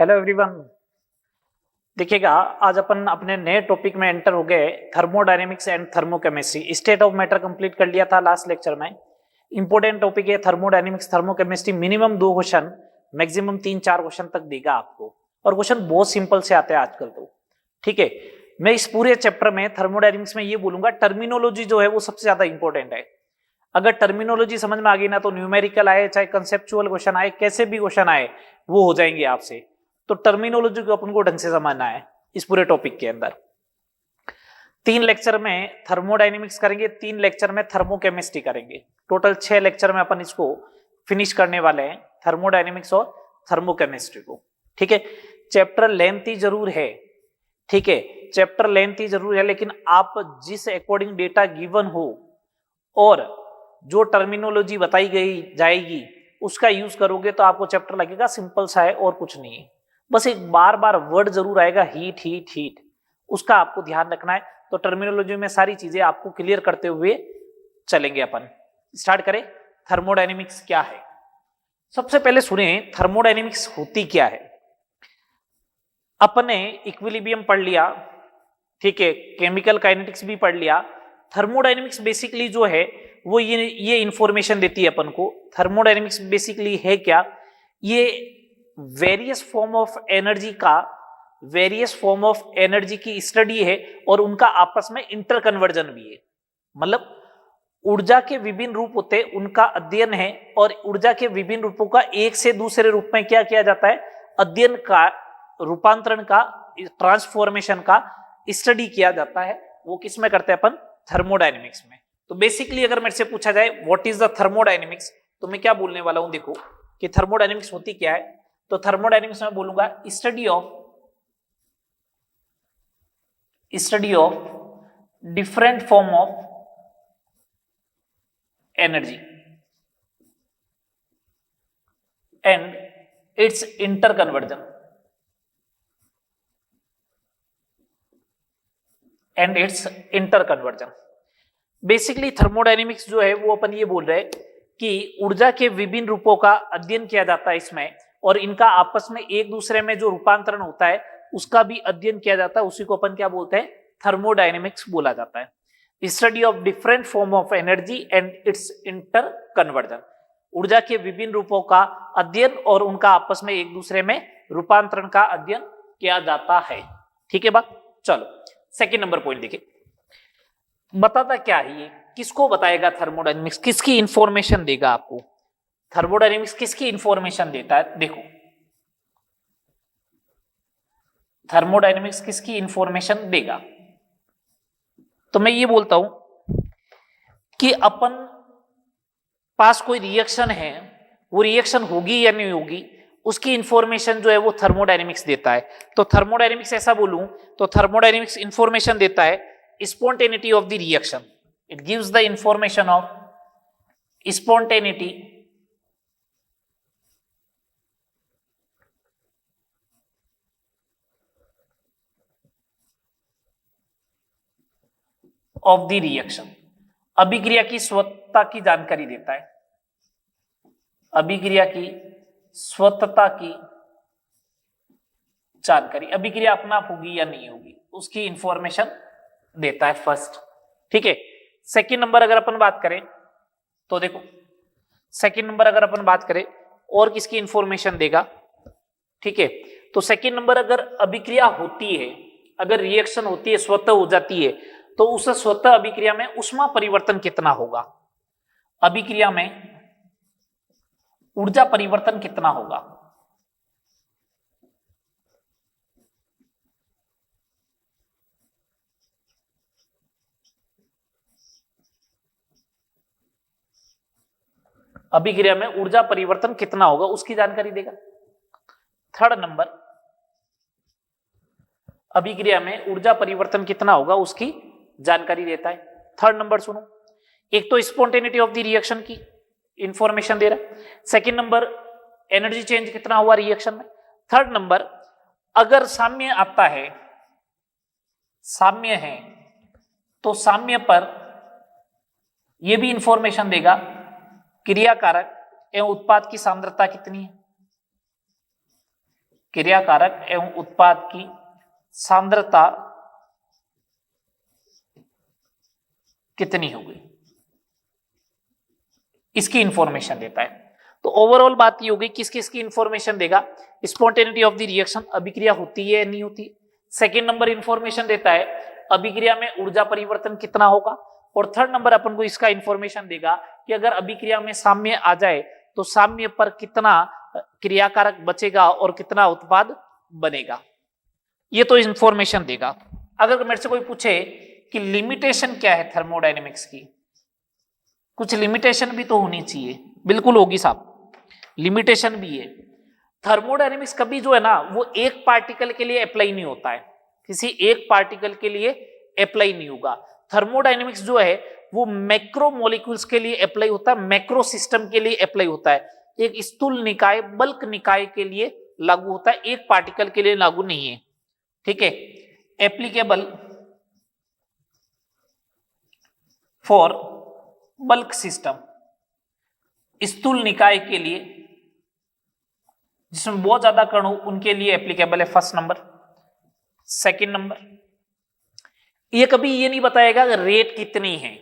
Hello everyone. देखिएगा, आज अपन अपने नए टॉपिक में एंटर हो गए, thermodynamics and thermochemistry. State of matter complete कर लिया था लास्ट लेक्चर में। इंपॉर्टेंट टॉपिक है thermodynamics thermochemistry. Minimum 2 question, maximum 3-4 question तक देगा आपको, और क्वेश्चन बहुत सिंपल से आते हैं आजकल तो। ठीक है, मैं इस पूरे चैप्टर में थर्मोडायनेमिक्स में ये बोलूंगा, टर्मिनोलॉजी जो है वो सबसे ज्यादा इंपॉर्टेंट है। अगर टर्मिनोलॉजी समझ में आ गई ना, तो न्यूमेरिकल आए चाहे कंसेप्चुअल क्वेश्चन आए, कैसे भी क्वेश्चन आए वो हो जाएंगे आपसे। तो टर्मिनोलॉजी को अपन को ढंग से समझना है इस पूरे टॉपिक के अंदर। 3 लेक्चर में थर्मोडायनेमिक्स करेंगे, 3 लेक्चर में थर्मोकेमिस्ट्री करेंगे। टोटल 6 लेक्चर में अपन इसको फिनिश करने वाले हैं, थर्मोडायनेमिक्स और थर्मोकेमिस्ट्री को। ठीक है, चैप्टर लेंथी जरूर है। ठीक है, चैप्टर लेंथी जरूर है, लेकिन आप जिस अकॉर्डिंग डेटा गिवन हो और जो टर्मिनोलॉजी बताई गई जाएगी उसका यूज करोगे तो आपको चैप्टर लगेगा सिंपल सा है और कुछ नहीं है। बस एक बार बार वर्ड जरूर आएगा, हीट हीट हीट, उसका आपको ध्यान रखना है। तो टर्मिनोलॉजी में सारी चीजें आपको क्लियर करते हुए चलेंगे अपन। स्टार्ट करें, थर्मोडायनेमिक्स क्या है। सबसे पहले सुने, थर्मोडायनेमिक्स होती क्या है। अपने इक्विलिब्रियम पढ़ लिया, ठीक है, केमिकल काइनेटिक्स भी पढ़ लिया। थर्मोडायनेमिक्स बेसिकली जो है वो ये इंफॉर्मेशन देती है अपन को। थर्मोडायनेमिक्स बेसिकली है क्या, ये वेरियस फॉर्म ऑफ एनर्जी की स्टडी है और उनका आपस में इंटर कन्वर्जन भी है। मतलब ऊर्जा के विभिन्न रूप होते हैं, उनका अध्ययन है, और ऊर्जा के विभिन्न रूपों का एक से दूसरे रूप में क्या किया जाता है, अध्ययन का, रूपांतरण का, ट्रांसफॉर्मेशन का स्टडी किया जाता है। वो किस में करते हैं अपन, थर्मोडायनेमिक्स में। तो बेसिकली अगर मेरे से पूछा जाए व्हाट इज द थर्मोडायनेमिक्स, तो मैं क्या बोलने वाला हूं, देखो कि थर्मोडायनेमिक्स होती क्या है। तो थर्मोडायनेमिक्स में बोलूंगा study of different form of energy and it's inter conversion basically thermodynamics जो है वो अपन ये बोल रहे हैं कि ऊर्जा के विभिन्न रूपों का अध्ययन किया जाता है इसमें, और इनका आपस में एक दूसरे में जो रूपांतरण होता है उसका भी अध्ययन किया जाता है। उसी को अपन क्या बोलते हैं, थर्मोडायनेमिक्स बोला जाता है। Study of different form of energy and it's inter conversion, ऊर्जा के विभिन्न रूपों का अध्ययन और उनका आपस में एक दूसरे में रूपांतरण का अध्ययन किया जाता है। ठीक है बात, चलो सेकेंड नंबर पॉइंट देखिए। बताता क्या है ये, किसको बताएगा थर्मोडायनेमिक्स, किसकी इंफॉर्मेशन देगा आपको। थर्मोडायनेमिक्स किसकी इंफॉर्मेशन देता है, देखो थर्मोडायनेमिक्स किसकी इंफॉर्मेशन देगा। तो मैं ये बोलता हूं कि अपन पास कोई रिएक्शन है, वो रिएक्शन होगी या नहीं होगी, उसकी इंफॉर्मेशन जो है वो थर्मोडायनेमिक्स देता है। तो थर्मोडायनेमिक्स ऐसा बोलूं तो थर्मोडायनेमिक्स इंफॉर्मेशन देता है spontaneity of the reaction. It gives the information of spontaneity of the reaction. अभिक्रिया की स्वतंत्रता की जानकारी देता है, अभिक्रिया की स्वतंत्रता की जानकारी, अभिक्रिया अपना आप होगी या नहीं होगी उसकी इंफॉर्मेशन देता है फर्स्ट। ठीक है, सेकंड नंबर अगर अपन बात करें तो देखो, सेकंड नंबर अगर अपन बात करें और किसकी इंफॉर्मेशन देगा। ठीक है, तो सेकंड नंबर अगर अभिक्रिया होती है, अगर रिएक्शन होती है, स्वतः हो जाती है, तो उस स्वतः अभिक्रिया में ऊष्मा परिवर्तन कितना होगा, अभिक्रिया में ऊर्जा परिवर्तन कितना होगा। अभिक्रिया में ऊर्जा परिवर्तन कितना होगा उसकी जानकारी देगा। थर्ड नंबर, अभिक्रिया में ऊर्जा परिवर्तन कितना होगा उसकी जानकारी देता है। थर्ड नंबर सुनो, एक तो स्पॉन्टेनिटी ऑफ द रिएक्शन की इंफॉर्मेशन दे रहा है, सेकंड नंबर एनर्जी चेंज कितना हुआ रिएक्शन में, थर्ड नंबर अगर साम्य आता है, साम्य है तो साम्य पर यह भी इंफॉर्मेशन देगा क्रिया कारक एवं उत्पाद की सांद्रता कितनी है। क्रियाकारक एवं उत्पाद की सांद्रता कितनी होगी, इसकी इंफॉर्मेशन देता है। तो ओवरऑल बात ये होगी किस किस की इंफॉर्मेशन देगा, स्पॉन्टेनिटी ऑफ द रिएक्शन, अभिक्रिया होती है या नहीं होती। सेकंड नंबर इंफॉर्मेशन देता है अभिक्रिया में ऊर्जा परिवर्तन कितना होगा, और थर्ड नंबर अपन को इसका इंफॉर्मेशन देगा कि अगर अभिक्रिया में साम्य आ जाए तो साम्य पर कितना क्रियाकारक बचेगा और कितना उत्पाद बनेगा, ये तो इंफॉर्मेशन देगा। अगर मेरे से कोई पूछे कि लिमिटेशन क्या है थर्मोडायनेमिक्स की, कुछ लिमिटेशन भी तो होनी चाहिए, बिल्कुल होगी साहब, लिमिटेशन भी है। थर्मोडायनेमिक्स कभी जो है ना वो एक पार्टिकल के लिए अप्लाई नहीं होता है, किसी एक पार्टिकल के लिए अप्लाई नहीं होगा। थर्मोडायनेमिक्स जो है वो मैक्रो मॉलिक्यूल्स के लिए अप्लाई होता है, मैक्रो सिस्टम के लिए अप्लाई होता है, एक स्थूल निकाय बल्क निकाय के लिए लागू होता है, एक पार्टिकल के लिए लागू नहीं है। ठीक है, एप्लीकेबल फॉर बल्क सिस्टम, स्थूल निकाय के लिए जिसमें बहुत ज्यादा कण हो उनके लिए एप्लीकेबल है, फर्स्ट नंबर। सेकंड नंबर, ये कभी ये नहीं बताएगा रेट कितनी है,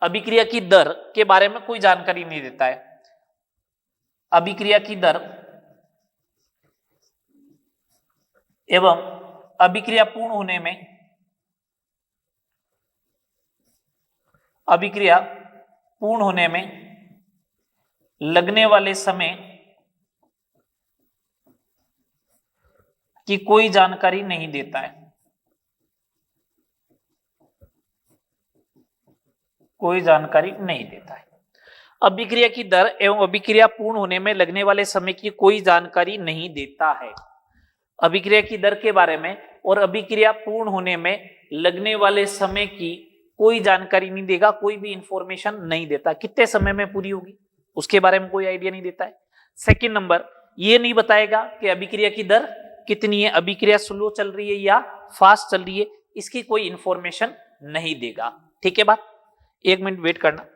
अभिक्रिया की दर के बारे में कोई जानकारी नहीं देता है। अभिक्रिया की दर एवं अभिक्रिया पूर्ण होने में, अभिक्रिया पूर्ण होने में लगने वाले समय की कोई जानकारी नहीं देता है, कोई जानकारी नहीं देता है। अभिक्रिया की दर एवं अभिक्रिया पूर्ण होने में लगने वाले समय की कोई जानकारी नहीं देता है। अभिक्रिया की दर के बारे में और अभिक्रिया पूर्ण होने में लगने वाले समय की कोई जानकारी नहीं देगा, कोई भी इंफॉर्मेशन नहीं देता, कितने समय में पूरी होगी उसके बारे में कोई आइडिया नहीं देता है। सेकंड नंबर, ये नहीं बताएगा कि अभिक्रिया की दर कितनी है, अभिक्रिया स्लो चल रही है या फास्ट चल रही है, इसकी कोई इंफॉर्मेशन नहीं देगा। ठीक है बात, एक मिनट वेट करना।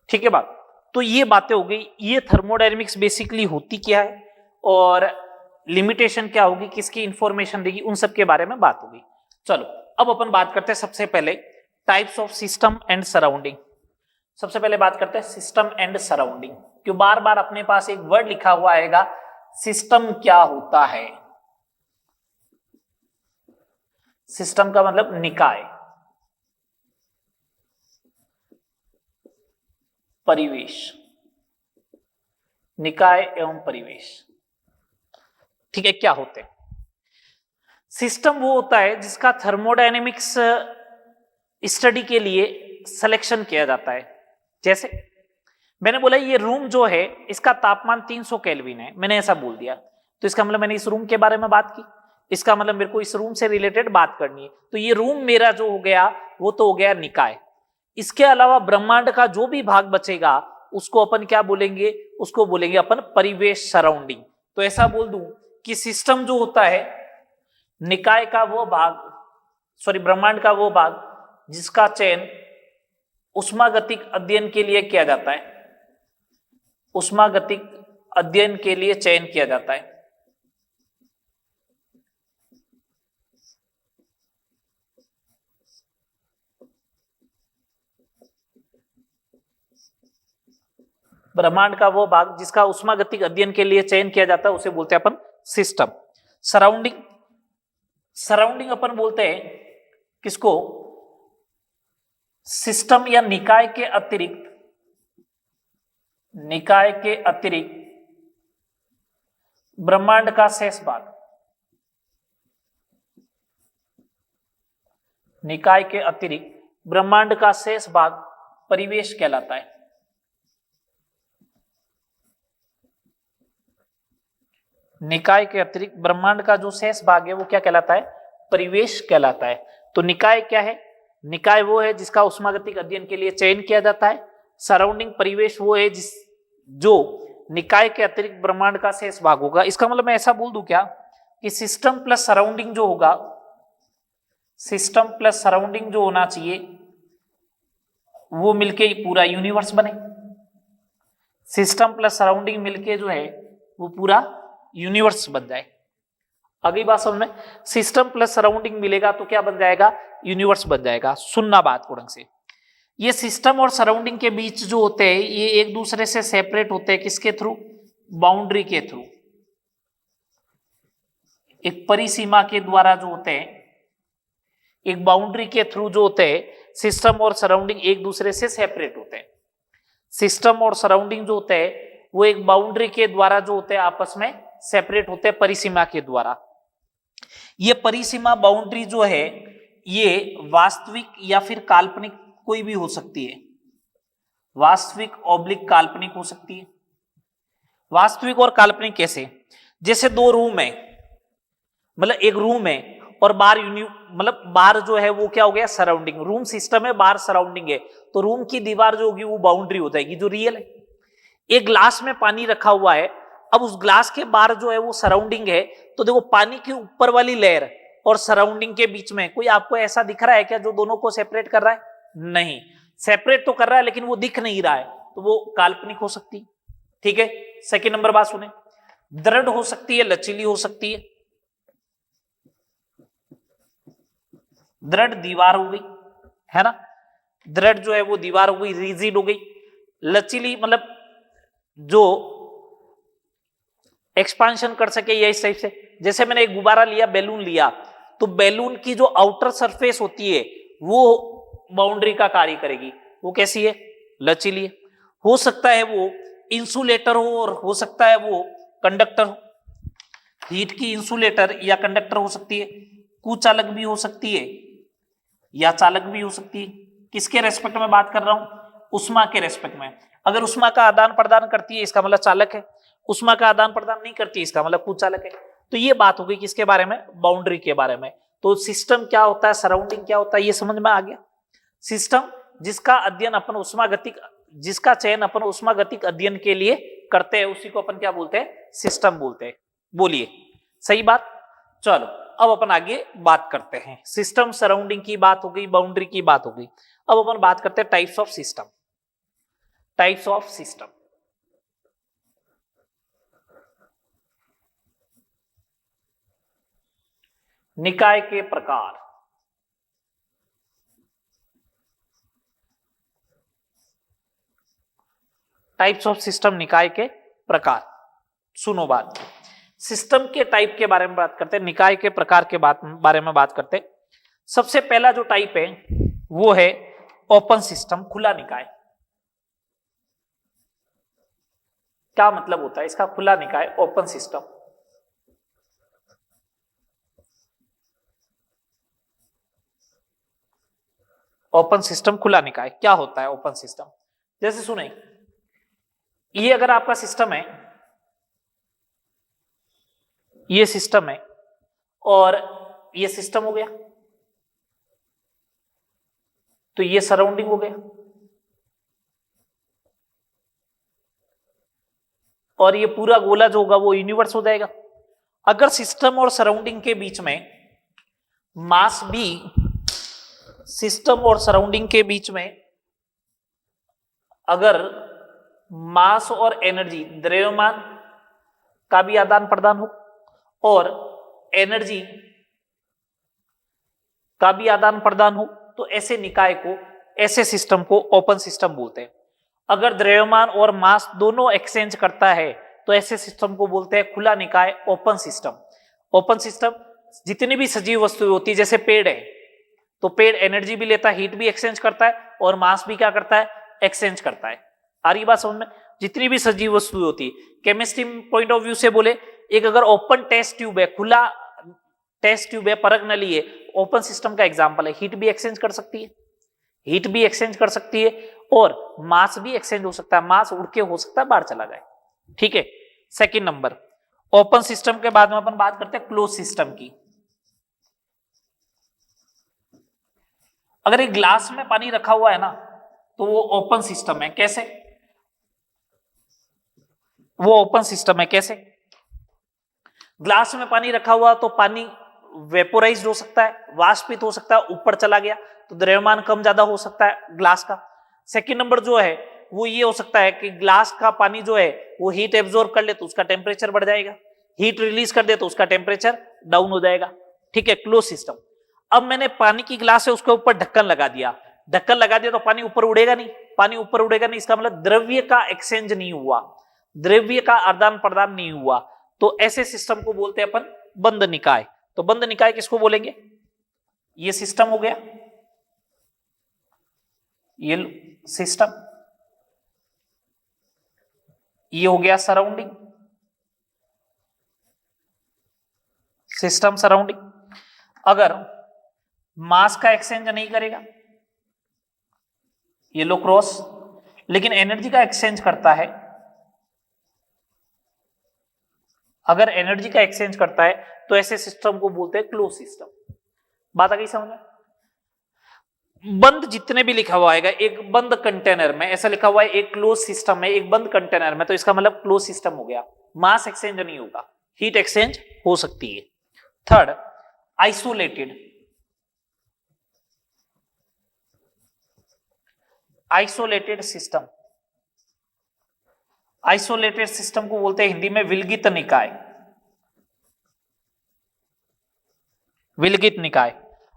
ठीक है बात, तो ये बातें हो गई, ये थर्मोडायनेमिक्स बेसिकली होती क्या है और लिमिटेशन क्या होगी, किसकी इंफॉर्मेशन देगी, उन सब के बारे में बात होगी। चलो अब अपन बात करते हैं सबसे पहले types of system and surrounding. सबसे पहले बात करते हैं सिस्टम एंड सराउंडिंग, क्यों बार बार अपने पास एक वर्ड लिखा हुआ आएगा, सिस्टम क्या होता है। सिस्टम का मतलब निकाय, परिवेश, निकाय एवं परिवेश। ठीक है, क्या होते हैं सिस्टम? वो होता है जिसका थर्मोडायनेमिक्स स्टडी के लिए सिलेक्शन किया जाता है। जैसे मैंने बोला ये रूम जो है इसका तापमान 300 केल्विन है, मैंने ऐसा बोल दिया, तो इसका मतलब मैंने इस रूम के बारे में बात की, इसका मतलब मेरे को इस रूम से रिलेटेड बात करनी है, तो ये रूम मेरा जो हो गया वो तो हो गया निकाय। इसके अलावा ब्रह्मांड का जो भी भाग बचेगा उसको अपन क्या बोलेंगे, उसको बोलेंगे अपन परिवेश, सराउंडिंग। तो ऐसा बोल दूं कि सिस्टम जो होता है निकाय का वो भाग, सॉरी ब्रह्मांड का वो भाग जिसका चयन उष्मागतिक अध्ययन के लिए किया जाता है, उष्मागतिक अध्ययन के लिए चयन किया जाता है। ब्रह्मांड का वो भाग जिसका उष्मागतिक अध्ययन के लिए चयन किया जाता है उसे बोलते हैं अपन सिस्टम। सराउंडिंग, सराउंडिंग अपन बोलते हैं किसको, सिस्टम या निकाय के अतिरिक्त, निकाय के अतिरिक्त ब्रह्मांड का शेष भाग, निकाय के अतिरिक्त ब्रह्मांड का शेष भाग परिवेश कहलाता है। निकाय के अतिरिक्त ब्रह्मांड का जो शेष भाग है वो क्या कहलाता है? परिवेश कहलाता है। तो निकाय क्या है? निकाय वो है जिसका उष्मागतिक अध्ययन के लिए चयन किया जाता है। सराउंडिंग परिवेश वो है जो निकाय के अतिरिक्त ब्रह्मांड का शेष भाग होगा। इसका मतलब मैं ऐसा बोल दूं क्या कि सिस्टम प्लस सराउंडिंग जो होगा, सिस्टम प्लस सराउंडिंग जो होना चाहिए वो मिलके पूरा यूनिवर्स बने। सिस्टम प्लस सराउंडिंग मिलके जो है वो पूरा यूनिवर्स बन जाए। अगली बात समझ में, सिस्टम प्लस सराउंडिंग मिलेगा तो क्या बन जाएगा? यूनिवर्स बन जाएगा। सुनना बात को ढंग से, ये सिस्टम और सराउंडिंग के बीच जो होते हैं ये एक दूसरे से सेपरेट होते हैं। किसके थ्रू? बाउंड्री के थ्रू। एक परिसीमा के द्वारा जो होते हैं, एक बाउंड्री के थ्रू जो होते हैं, सिस्टम और सराउंडिंग एक दूसरे से सेपरेट होते हैं। सिस्टम और सराउंडिंग जो होते हैं वो एक बाउंड्री के द्वारा जो होते हैं आपस में सेपरेट होते हैं, परिसीमा के द्वारा। ये परिसीमा बाउंड्री जो है ये वास्तविक या फिर काल्पनिक कोई भी हो सकती है। वास्तविक ऑब्लिक काल्पनिक हो सकती है। वास्तविक और काल्पनिक कैसे? जैसे दो रूम है, मतलब एक रूम है और बाहर मतलब बाहर जो है वो क्या हो गया? सराउंडिंग। रूम सिस्टम है, बाहर सराउंडिंग है, तो रूम की दीवार जो होगी वो बाउंड्री हो जाएगी जो रियल है। एक ग्लास में पानी रखा हुआ है, अब उस ग्लास के बाहर जो है वो सराउंडिंग है, तो देखो पानी की ऊपर वाली लेयर और सराउंडिंग के बीच में कोई आपको ऐसा दिख रहा है क्या जो दोनों को सेपरेट कर रहा है? नहीं, सेपरेट तो कर रहा है लेकिन वो दिख नहीं रहा है, तो वो काल्पनिक हो सकती है। ठीक है, सेकंड नंबर बात सुने, दृढ़ हो सकती है, लचीली हो सकती है। दृढ़ दीवार हो गई है ना, दृढ़ जो है वो दीवार हो गई, रिजिड हो गई। लचीली मतलब जो एक्सपांशन कर सके, या इस टाइप से। जैसे मैंने एक गुब्बारा लिया, बैलून लिया, तो बैलून की जो आउटर सरफेस होती है वो बाउंड्री का कार्य करेगी। वो कैसी है? लचीली है। हो सकता है वो इंसुलेटर हो और हो सकता है वो कंडक्टर हो। हीट की इंसुलेटर या कंडक्टर हो सकती है, कुचालक भी हो सकती है या चालक भी हो सकती है। किसके रेस्पेक्ट में बात कर रहा हूं? उष्मा के रेस्पेक्ट में। अगर उष्मा का आदान प्रदान करती है इसका मतलब चालक है, उष्मा का आदान प्रदान नहीं करती इसका मतलब कुचालक है। तो ये बात हो गई किसके बारे में? बाउंड्री के बारे में। तो सिस्टम क्या होता है, सराउंडिंग क्या होता है, ये समझ में आ गया। सिस्टम जिसका अध्ययन अपन उष्मागतिक, जिसका चयन अपन उष्मागतिक अध्ययन के लिए करते हैं उसी को अपन क्या बोलते हैं? सिस्टम बोलते हैं। बोलिए, सही बात। चलो अब अपन आगे बात करते हैं। सिस्टम सराउंडिंग की बात हो गई, बाउंड्री की बात हो गई। अब अपन बात करते हैं types of system. Types of system, निकाय के प्रकार। टाइप्स ऑफ सिस्टम, निकाय के प्रकार। सुनो बात, सिस्टम के टाइप के बारे में बात करते हैं, निकाय के प्रकार के बारे में बात करते हैं। सबसे पहला जो टाइप है वो है ओपन सिस्टम, खुला निकाय। क्या मतलब होता है इसका? खुला निकाय, ओपन सिस्टम। ओपन सिस्टम, खुला निकाय क्या होता है? ओपन सिस्टम जैसे सुने, ये अगर आपका सिस्टम है, ये सिस्टम है और ये सिस्टम हो गया, तो ये सराउंडिंग हो गया, और ये पूरा गोला जो होगा वो यूनिवर्स हो जाएगा। अगर सिस्टम और सराउंडिंग के बीच में मास भी, सिस्टम और सराउंडिंग के बीच में अगर मास और एनर्जी, द्रव्यमान का भी आदान प्रदान हो और एनर्जी का भी आदान प्रदान हो, तो ऐसे निकाय को, ऐसे सिस्टम को ओपन सिस्टम बोलते हैं। अगर द्रव्यमान और मास दोनों एक्सचेंज करता है तो ऐसे सिस्टम को बोलते हैं खुला निकाय, ओपन सिस्टम। ओपन सिस्टम जितनी भी सजीव वस्तुएं होती है, जैसे पेड़ है, तो पेड़ एनर्जी भी लेता है, हीट भी एक्सचेंज करता है और मास भी क्या करता है? एक्सचेंज करता है। आ रही बात समझ में? जितनी भी सजीव वस्तुएं होती है, केमिस्ट्री पॉइंट ऑफ व्यू से बोले, एक अगर ओपन टेस्ट ट्यूब है, खुला टेस्ट ट्यूब है, परख नली है, ओपन सिस्टम का एग्जांपल है। हीट भी एक्सचेंज कर सकती है, हीट भी एक्सचेंज कर सकती है और मास भी एक्सचेंज हो सकता है, मास उड़ के हो सकता है बाहर चला जाए। ठीक है, सेकंड नंबर ओपन सिस्टम के बाद में अपन बात करते हैं क्लोज सिस्टम की। अगर एक ग्लास में पानी रखा हुआ है ना तो वो ओपन सिस्टम है। कैसे? वो ओपन सिस्टम है कैसे? ग्लास में पानी रखा हुआ तो पानी वेपोराइज्ड हो सकता है, वाष्पित हो सकता है, ऊपर चला गया तो द्रव्यमान कम ज्यादा हो सकता है ग्लास का। सेकंड नंबर जो है वो ये हो सकता है कि ग्लास का पानी जो है वो हीट एब्जॉर्ब कर ले तो उसका टेम्परेचर बढ़ जाएगा, हीट रिलीज कर दे तो उसका टेम्परेचर डाउन हो जाएगा। ठीक है, क्लोज सिस्टम। अब मैंने पानी की ग्लास है उसके ऊपर ढक्कन लगा दिया, ढक्कन लगा दिया तो पानी ऊपर उड़ेगा नहीं, पानी ऊपर उड़ेगा नहीं, इसका मतलब द्रव्य का एक्सचेंज नहीं हुआ, द्रव्य का आदान प्रदान नहीं हुआ। तो ऐसे सिस्टम को बोलते हैं अपन बंद निकाय। तो बंद निकाय किसको बोलेंगे? ये सिस्टम हो गया, ये सिस्टम, ये हो गया सराउंडिंग, सिस्टम सराउंडिंग। अगर मास का एक्सचेंज नहीं करेगा ये लो क्रॉस, लेकिन एनर्जी का एक्सचेंज करता है, अगर एनर्जी का एक्सचेंज करता है तो ऐसे सिस्टम को बोलते हैं क्लोज सिस्टम। बात आ गई समझ में? बंद जितने भी लिखा हुआ आएगा, एक बंद कंटेनर में ऐसा लिखा हुआ है एक क्लोज सिस्टम में, एक बंद कंटेनर में, तो इसका मतलब क्लोज सिस्टम हो गया। मास एक्सचेंज नहीं होगा, हीट एक्सचेंज हो सकती है। Third, isolated. Isolated system, isolated system को बोलते हैं हिंदी में विलगित निकाय। विलगित निकाय।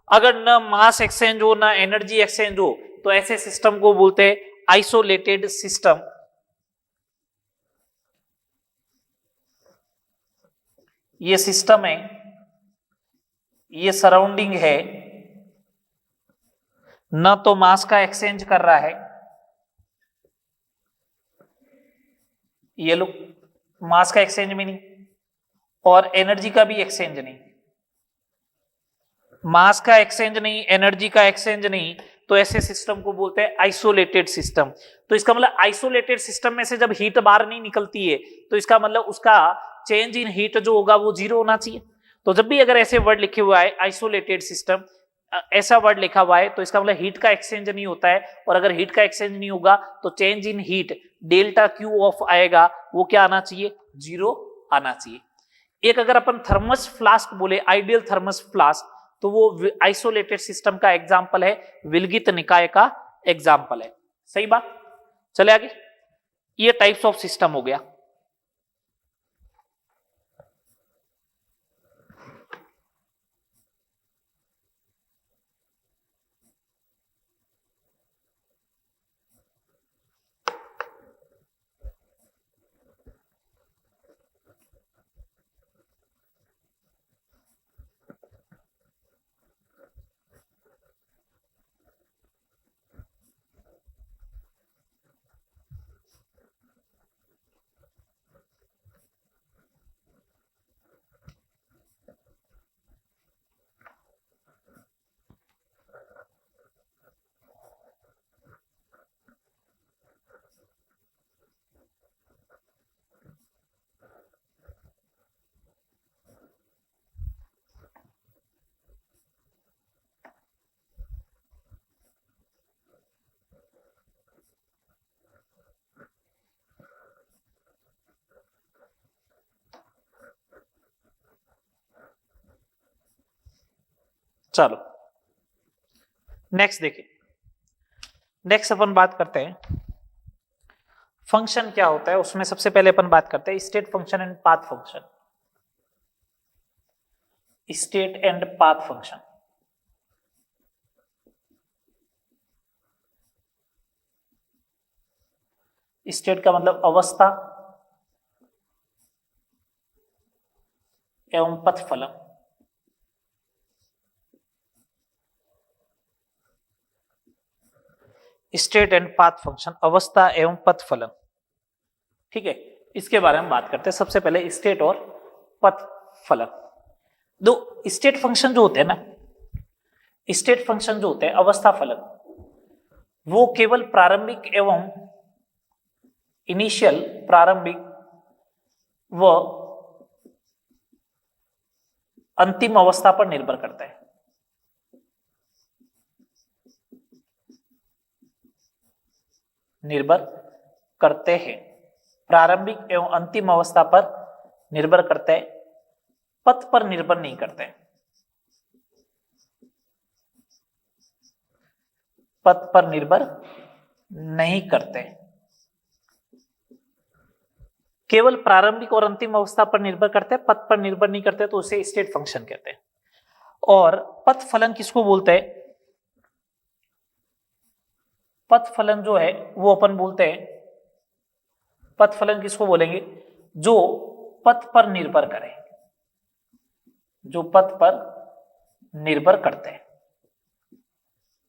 अगर न मास एक्सचेंज हो ना एनर्जी एक्सचेंज हो तो ऐसे सिस्टम को बोलते हैं आइसोलेटेड सिस्टम। ये सिस्टम है, ये सराउंडिंग है, न तो मास का एक्सचेंज कर रहा है, ये लो मास का एक्सचेंज भी नहीं और एनर्जी का भी एक्सचेंज नहीं, मास का एक्सचेंज नहीं, एनर्जी का एक्सचेंज नहीं, तो ऐसे सिस्टम को बोलते हैं आइसोलेटेड सिस्टम। तो इसका मतलब आइसोलेटेड सिस्टम में से जब हीट बाहर नहीं निकलती है तो इसका मतलब उसका चेंज इन हीट जो होगा वो जीरो होना चाहिए। तो जब भी अगर ऐसे वर्ड लिखे हुआ है आइसोलेटेड सिस्टम, ऐसा वर्ड लिखा हुआ है तो इसका मतलब हीट का एक्सचेंज नहीं होता है, और अगर हीट का एक्सचेंज नहीं होगा तो change in heat delta Q of आएगा, वो क्या आना चाहिए? जीरो आना चाहिए। एक अगर अपन थर्मस फ्लास्क बोले, आइडियल थर्मस फ्लास्क, तो वो आइसोलेटेड सिस्टम का एग्जाम्पल है, विलगित निकाय का एग्जाम्पल है। सही बात? चले आगे। ये टाइप्स ऑफ सिस्टम हो गया। चलो नेक्स्ट देखिए, नेक्स्ट अपन बात करते हैं फंक्शन क्या होता है। उसमें सबसे पहले अपन बात करते हैं state function and path function. State and path function. State का मतलब अवस्था एवं पथ फलन। स्टेट एंड पाथ फंक्शन, अवस्था एवं पथ फलन। ठीक है, इसके बारे में बात करते हैं। सबसे पहले स्टेट और पथ फलन। दो स्टेट फंक्शन जो होते हैं ना, स्टेट फंक्शन जो होते हैं, अवस्था फलक, वो केवल प्रारंभिक एवं इनिशियल, प्रारंभिक व अंतिम अवस्था पर निर्भर करता है। निर्भर करते हैं, प्रारंभिक एवं अंतिम अवस्था पर निर्भर करते हैं, पथ पर निर्भर नहीं करते, पथ पर निर्भर नहीं करते, केवल प्रारंभिक और अंतिम अवस्था पर निर्भर करते हैं, पथ पर निर्भर नहीं करते, तो उसे स्टेट फंक्शन कहते हैं। और पथ फलन किसको बोलते हैं? पथ फलन जो है वो अपन बोलते हैं, पथ फलन किसको बोलेंगे? जो पथ पर निर्भर करे, जो पथ पर निर्भर करते हैं।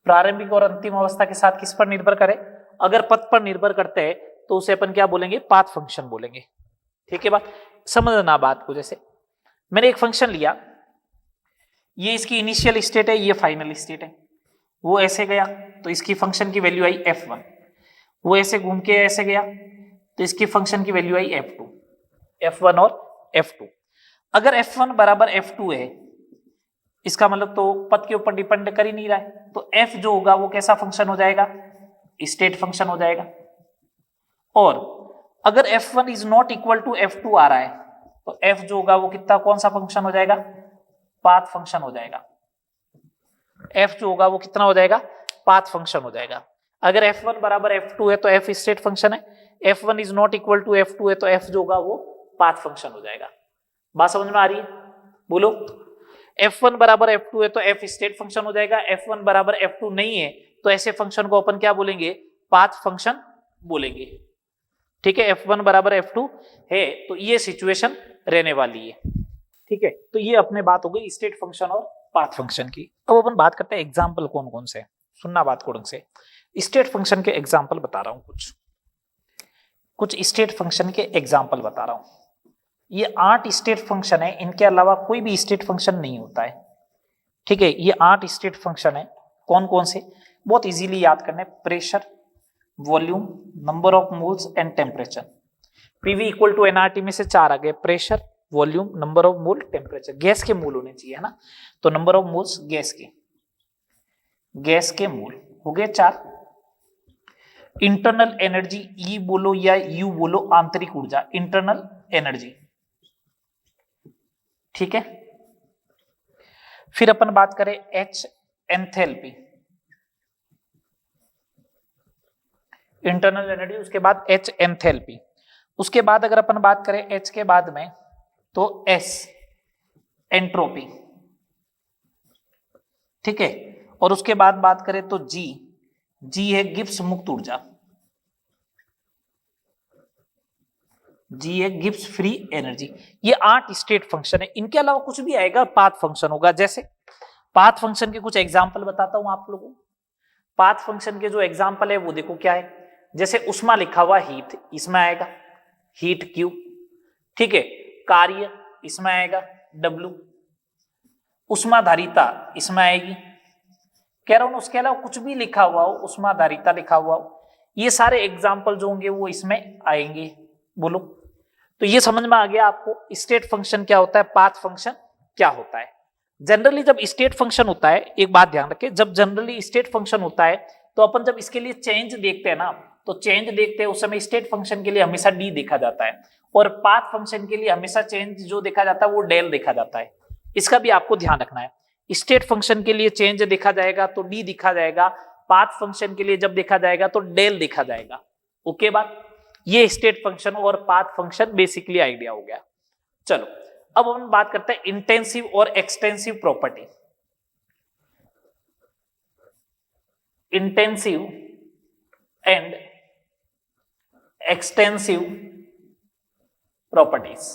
प्रारंभिक और अंतिम अवस्था के साथ किस पर निर्भर करे? अगर पथ पर निर्भर करते हैं तो उसे अपन क्या बोलेंगे? पाथ फंक्शन बोलेंगे। ठीक है बात, समझना बात को। जैसे मैंने एक फंक्शन लिया, ये इसकी इनिशियल स्टेट है, ये फाइनल स्टेट है, वो ऐसे गया तो इसकी फंक्शन की वैल्यू आई f1, वो ऐसे घूम के ऐसे गया तो इसकी फंक्शन की वैल्यू आई f2, f1 और f2। अगर f1 बराबर f2 है, इसका मतलब तो पथ के ऊपर डिपेंड कर ही नहीं रहा है, तो f जो होगा वो कैसा फंक्शन हो जाएगा? स्टेट फंक्शन हो जाएगा। और अगर f1 is not equal to f2 आ रहा है, तो f जो होगा वो कितना, कौन सा फंक्शन हो जाएगा? पाथ फंक्शन हो जाएगा। f जो होगा वो कितना हो जाएगा? पाथ फंक्शन हो जाएगा। अगर f1 बराबर f2 है तो f स्टेट फंक्शन है, f1 is not equal to f2 है तो f जो होगा वो पाथ फंक्शन हो जाएगा। बात समझ में आ रही है? बोलो। f1 बराबर f2 है तो f स्टेट फंक्शन हो जाएगा, f1 बराबर f2 नहीं है तो ऐसे फंक्शन को अपन क्या बोलेंगे? पाथ फंक्शन बोलेंगे। ठीक है, f1 बराबर f2 है तो ये सिचुएशन रहने वाली है। ठीक है, तो ये अपने बात हो गई स्टेट फंक्शन और पाथ फंक्शन की। अब अपन बात करते हैं एग्जाम्पल कौन कौन से। सुनना बात को ढंग से। स्टेट फंक्शन के एग्जाम्पल बता रहा हूं, कुछ स्टेट फंक्शन के एग्जाम्पल बता रहा हूं। ये 8 स्टेट फंक्शन है, इनके अलावा कोई भी स्टेट फंक्शन नहीं होता है। ठीक है, ये 8 स्टेट फंक्शन है। कौन कौन से? बहुत इजीली याद करने, pressure, volume, number of moles and temperature. PV equal to NRT में से 4 आ गए, pressure, volume, number of mole, temperature. Gas के मोल होने चाहिए, है ना? तो नंबर ऑफ मोल्स गैस के मोल हो गए 4। इंटरनल एनर्जी, ई बोलो या यू बोलो, आंतरिक ऊर्जा, इंटरनल एनर्जी। ठीक है, फिर अपन बात करें एच, एंथैल्पी, इंटरनल एनर्जी, उसके बाद एच, एंथैल्पी। उसके बाद अगर अपन बात करें एच के बाद में तो एस, एंट्रोपी। ठीक है, और उसके बाद बात करें तो जी है गिब्स मुक्त ऊर्जा, जी है गिब्स फ्री एनर्जी। ये 8 स्टेट फंक्शन है। इनके अलावा कुछ भी आएगा पाथ फंक्शन होगा। जैसे पाथ फंक्शन के कुछ एग्जाम्पल बताता हूं आप लोगों को। पाथ फंक्शन के जो एग्जाम्पल है वो देखो क्या है। जैसे उष्मा लिखा हुआ हीट, इसमें आएगा हीट क्यू। ठीक है, कार्य इसमें आएगा W, उष्माधारिता इसमें आएगी। कह रहा हूं उसके अलावा कुछ भी लिखा हुआ हो, उष्माधारिता लिखा हुआ हो, ये सारे एग्जाम्पल जो होंगे वो इसमें आएंगे। बोलो, तो ये समझ में आ गया आपको स्टेट फंक्शन क्या होता है, पाथ फंक्शन क्या होता है। जनरली जब स्टेट फंक्शन होता है, एक बात ध्यान रखें, जब जनरली स्टेट फंक्शन होता है तो अपन जब इसके लिए चेंज देखते हैं ना, तो चेंज देखते हैं उस समय स्टेट फंक्शन के लिए हमेशा डी देखा जाता है, और पाथ फंक्शन के लिए हमेशा चेंज जो देखा जाता है वो डेल देखा जाता है। इसका भी आपको ध्यान रखना है। स्टेट फंक्शन के लिए चेंज देखा जाएगा तो डी दिखा जाएगा, पाथ फंक्शन के लिए जब देखा जाएगा तो डेल देखा जाएगा। ओके बात, ये स्टेट फंक्शन और पाथ फंक्शन बेसिकली आइडिया हो गया। चलो अब हम बात करते हैं इंटेंसिव और extensive property. Intensive and extensive properties.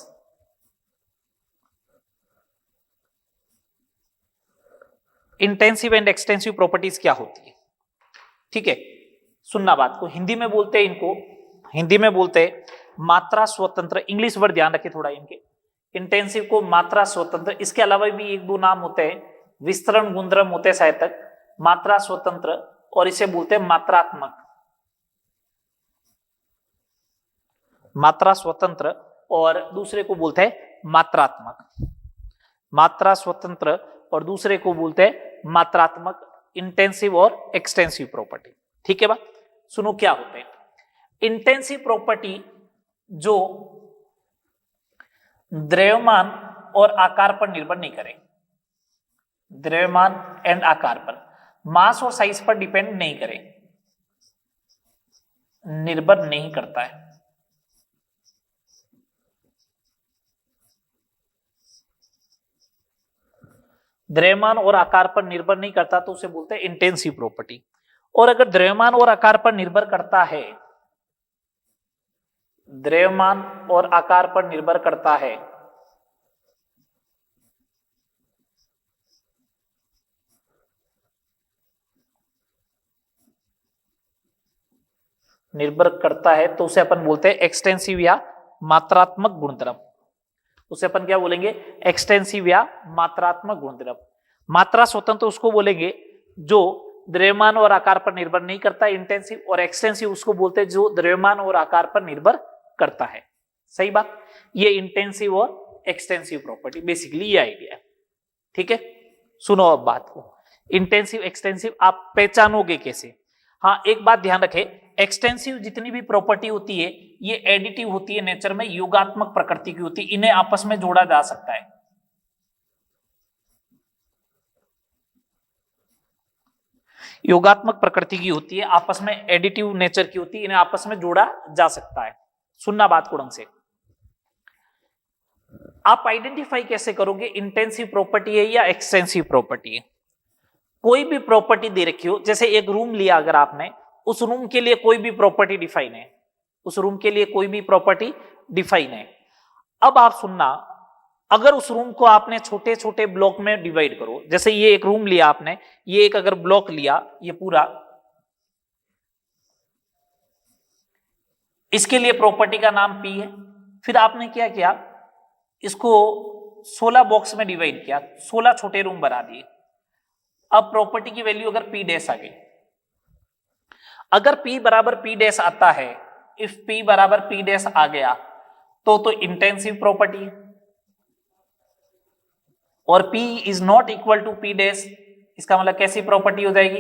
Intensive and extensive properties क्या होती है? ठीक है, सुनना बात को। हिंदी में बोलते हैं इनको, हिंदी में बोलते हैं मात्रा स्वतंत्र। इंग्लिश वर्ड ध्यान रखें थोड़ा इनके। इंटेंसिव को मात्रा स्वतंत्र, इसके अलावा भी एक दो नाम होते हैं, विस्तरण गुणधर्म होते हैं सहायतक, मात्रा स्वतंत्र, और इसे बोलते हैं मात्रात्मक। मात्रा स्वतंत्र और दूसरे को बोलते हैं मात्रात्मक। मात्रा स्वतंत्र और दूसरे को बोलते हैं मात्रात्मक, इंटेंसिव और एक्सटेंसिव प्रॉपर्टी। ठीक है बात, सुनो क्या होते हैं। इंटेंसिव प्रॉपर्टी जो द्रव्यमान और आकार पर निर्भर नहीं करे, द्रव्यमान एंड आकार पर, मास और साइज पर डिपेंड नहीं करे, निर्भर नहीं करता है। द्रव्यमान और आकार पर निर्भर नहीं करता तो उसे बोलते हैं इंटेंसिव प्रॉपर्टी। और अगर द्रव्यमान और आकार पर निर्भर करता है, द्रव्यमान और आकार पर निर्भर करता है, निर्भर करता है तो उसे अपन बोलते हैं एक्सटेंसिव या मात्रात्मक गुणधर्म। उसे अपन क्या बोलेंगे, एक्सटेंसिव या मात्रात्मक गुणधर्म। मात्रा स्वतंत्र उसको बोलेंगे जो द्रव्यमान और आकार पर निर्भर नहीं करता, इंटेंसिव, और एक्सटेंसिव उसको बोलते हैं जो द्रव्यमान और आकार पर निर्भर करता है। सही बात, ये इंटेंसिव और एक्सटेंसिव प्रॉपर्टी, बेसिकली ये आइडिया है। ठीक है, सुनो अब बात को, इंटेंसिव एक्सटेंसिव आप पहचानोगे कैसे। हाँ, एक बात ध्यान रखें, एक्सटेंसिव जितनी भी प्रॉपर्टी होती है ये एडिटिव होती है, नेचर में योगात्मक प्रकृति की होती है, इन्हें आपस में जोड़ा जा सकता है। योगात्मक प्रकृति की होती है, आपस में एडिटिव नेचर की होती है, इन्हें आपस में जोड़ा जा सकता है। सुनना बात को ढंग से, आप आइडेंटिफाई कैसे करोगे इंटेंसिव प्रॉपर्टी है या एक्सटेंसिव प्रॉपर्टी है। कोई भी प्रॉपर्टी दे रखी हो, जैसे एक रूम लिया अगर आपने, उस रूम के लिए कोई भी प्रॉपर्टी डिफाइन है, उस रूम के लिए कोई भी प्रॉपर्टी डिफाइन है। अब आप सुनना, अगर उस रूम को आपने छोटे छोटे ब्लॉक में डिवाइड करो, जैसे ये एक रूम लिया आपने, ये एक अगर ब्लॉक लिया, ये पूरा, इसके लिए प्रॉपर्टी का नाम P है। फिर आपने क्या किया, इसको 16 बॉक्स में डिवाइड किया, 16 छोटे रूम बना दिए। अब प्रॉपर्टी की वैल्यू अगर P डैश आ गई, अगर P बराबर P डैश आता है, इफ P बराबर P डैश आ गया तो इंटेंसिव प्रॉपर्टी है, और P is not equal to P dash, इसका मतलब कैसी प्रॉपर्टी हो जाएगी,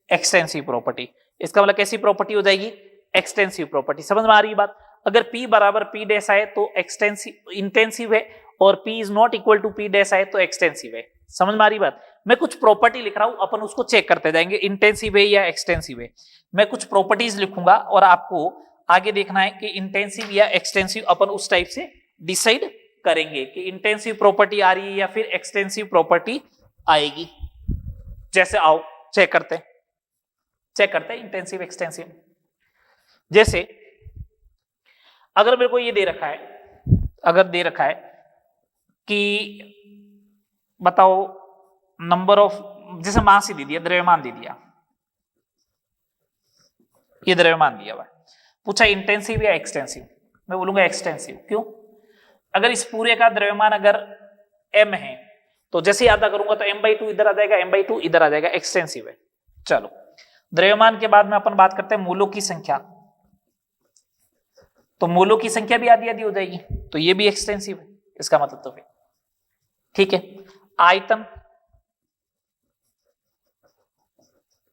एक्सटेंसिव प्रॉपर्टी। इसका मतलब कैसी प्रॉपर्टी हो जाएगी, एक्सटेंसिव प्रॉपर्टी। समझ में आ रही बात। अगर P बराबर P डैश आए तो एक्सटेंसिव इंटेंसिव है, और P is not equal to P dash आए तो एक्सटेंसिव है। समझ में आ रही बात। मैं कुछ प्रॉपर्टी लिख रहा हूं, अपन उसको चेक करते जाएंगे इंटेंसिव है या एक्सटेंसिव है। मैं कुछ प्रॉपर्टीज लिखूंगा और आपको आगे देखना है कि इंटेंसिव या एक्सटेंसिव, अपन उस टाइप से डिसाइड करेंगे कि इंटेंसिव प्रॉपर्टी आ रही है या फिर एक्सटेंसिव प्रॉपर्टी आएगी। जैसे आओ चेक करते हैं इंटेंसिव एक्सटेंसिव। जैसे अगर मेरे को ये दे रखा है, अगर दे रखा है कि बताओ नंबर ऑफ, जैसे मास ही दे दिया, द्रव्यमान दे दिया, ये द्रव्यमान दिया हुआ है, पूछा इंटेंसिव या एक्सटेंसिव, मैं बोलूंगा एक्सटेंसिव। क्यों? अगर इस पूरे का द्रव्यमान अगर m है तो जैसे याद करूंगा तो m/2 इधर आ जाएगा, m/2 इधर आ जाएगा, एक्सटेंसिव है। चलो, द्रव्यमान के बाद में अपन बात करते हैं मोलों की संख्या, तो मोलों की संख्या भी आधी आधी हो जाएगी, तो ये भी एक्सटेंसिव है इसका मतलब। तो फिर ठीक है, आयतन,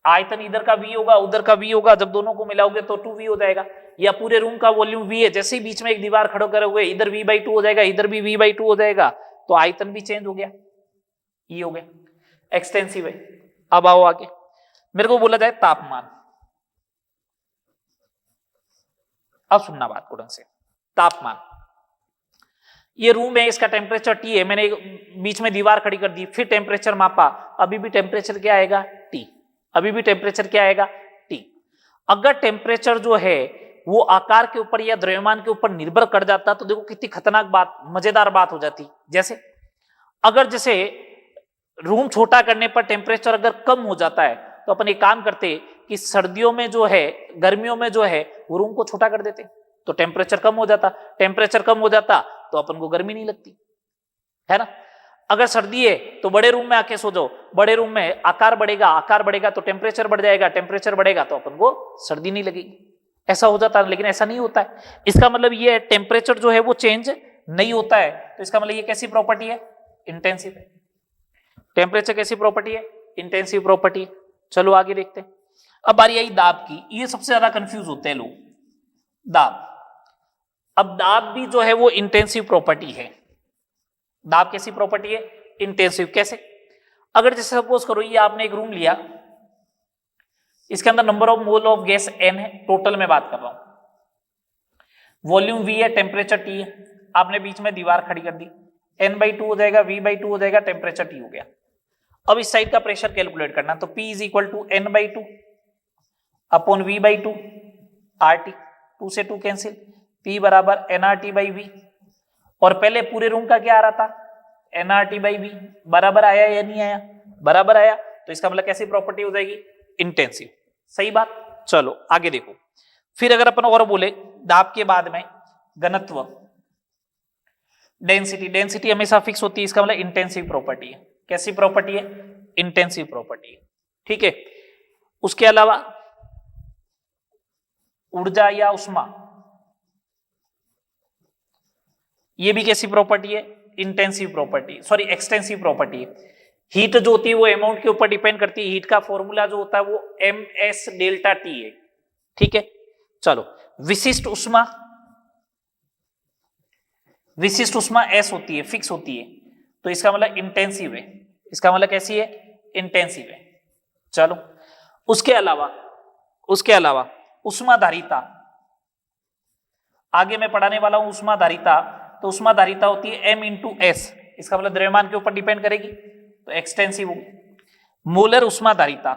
आयतन इधर का V होगा उधर का V होगा, जब दोनों को मिलाओगे तो 2V हो जाएगा। या पूरे रूम का वॉल्यूम V है, जैसे ही बीच में एक दीवार खड़ो करे हुए, इधर V/2 हो जाएगा, इधर भी V/2 हो जाएगा, तो आयतन भी चेंज हो गया, ये हो गया, एक्सटेंसिव है। अब आओ आगे, मेरे को बोला जाए तापमान। अब सुनना बात को ढंग से, तापमान, ये रूम है, इसका टेम्परेचर T है, मैंने बीच में दीवार खड़ी कर दी, फिर टेम्परेचर मापा, अभी भी टेम्परेचर क्या आएगा, T, अभी भी टेम्परेचर क्या आएगा, T। अगर टेम्परेचर जो है वो आकार के ऊपर या द्रव्यमान के ऊपर निर्भर कर जाता तो देखो कितनी खतरनाक बात, मजेदार बात हो जाती। जैसे अगर जैसे रूम छोटा करने पर टेम्परेचर अगर कम हो जाता है तो अपन एक काम करते कि सर्दियों में जो है, गर्मियों में जो है वो रूम को छोटा कर देते, तो टेम्परेचर कम हो जाता। टेम्परेचर कम हो जाता तो अपन को गर्मी नहीं लगती। है ना। अगर सर्दी है तो बड़े रूम में आके सो जाओ, बड़े रूम में आकार बढ़ेगा तो टेम्परेचर बढ़ जाएगा, टेम्परेचर बढ़ेगा तो अपन को सर्दी नहीं लगेगी, ऐसा हो जाता है। लेकिन ऐसा नहीं होता है। इसका मतलब ये है टेम्परेचर जो है वो चेंज नहीं होता है, तो इसका मतलब ये कैसी प्रॉपर्टी है, इंटेंसिव। टेम्परेचर कैसी प्रॉपर्टी है, इंटेंसिव प्रॉपर्टी। चलो आगे देखते हैं। अब बारी आई दाब की, ये सबसे ज्यादा कंफ्यूज होते हैं लोग, दाब। अब दाब भी जो है वो इंटेंसिव प्रॉपर्टी है। दाब कैसी प्रॉपर्टी है, इंटेंसिव। कैसे, अगर जैसे सपोज करो ये आपने एक रूम लिया, इसके अंदर number of mole of gas n है, टोटल में बात कर रहा हूं, वॉल्यूम v है, टेम्परेचर t है, आपने बीच में दीवार खड़ी कर दी, n/2 हो जाएगा, v/2 हो जाएगा, टेम्परेचर t हो गया। अब इस साइड का प्रेशर कैलकुलेट करना, तो P = n/2 upon v/2 RT, 2 से 2 कैंसिल, P = nRT/v। और पहले पूरे रूम का क्या आ रहा था, nRT/v, बराबर आया या नहीं आया, बराबर आया, तो इसका मतलब कैसी प्रॉपर्टी हो जाएगी, इंटेंसिव। सही बात। चलो आगे देखो। फिर अगर अपन और बोले दाब के बाद में घनत्व, डेंसिटी, डेंसिटी हमेशा फिक्स होती है, इसका मतलब इंटेंसिव प्रॉपर्टी है। कैसी प्रॉपर्टी है, इंटेंसिव प्रॉपर्टी है। ठीक है। उसके अलावा ऊर्जा या उष्मा, ये भी कैसी प्रॉपर्टी है, intensive property, sorry extensive property है। हीट जो होती है वो अमाउंट के ऊपर डिपेंड करती है, हीट का फॉर्मूला जो होता है वो ms∆T है। ठीक है। चलो विशिष्ट उष्मा, विशिष्ट उष्मा S होती है, फिक्स होती है, तो इसका मतलब इंटेंसिव है। इसका मतलब कैसी है, इंटेंसिव है। चलो उसके अलावा उष्माधारिता, आगे मैं पढ़ाने वाला हूं उष्माधारिता, तो उष्माधारिता होती है m×s, इसका मतलब द्रव्यमान के ऊपर डिपेंड करेगी, तो एक्सटेंसिव होगी। मोलर उष्माधारिता,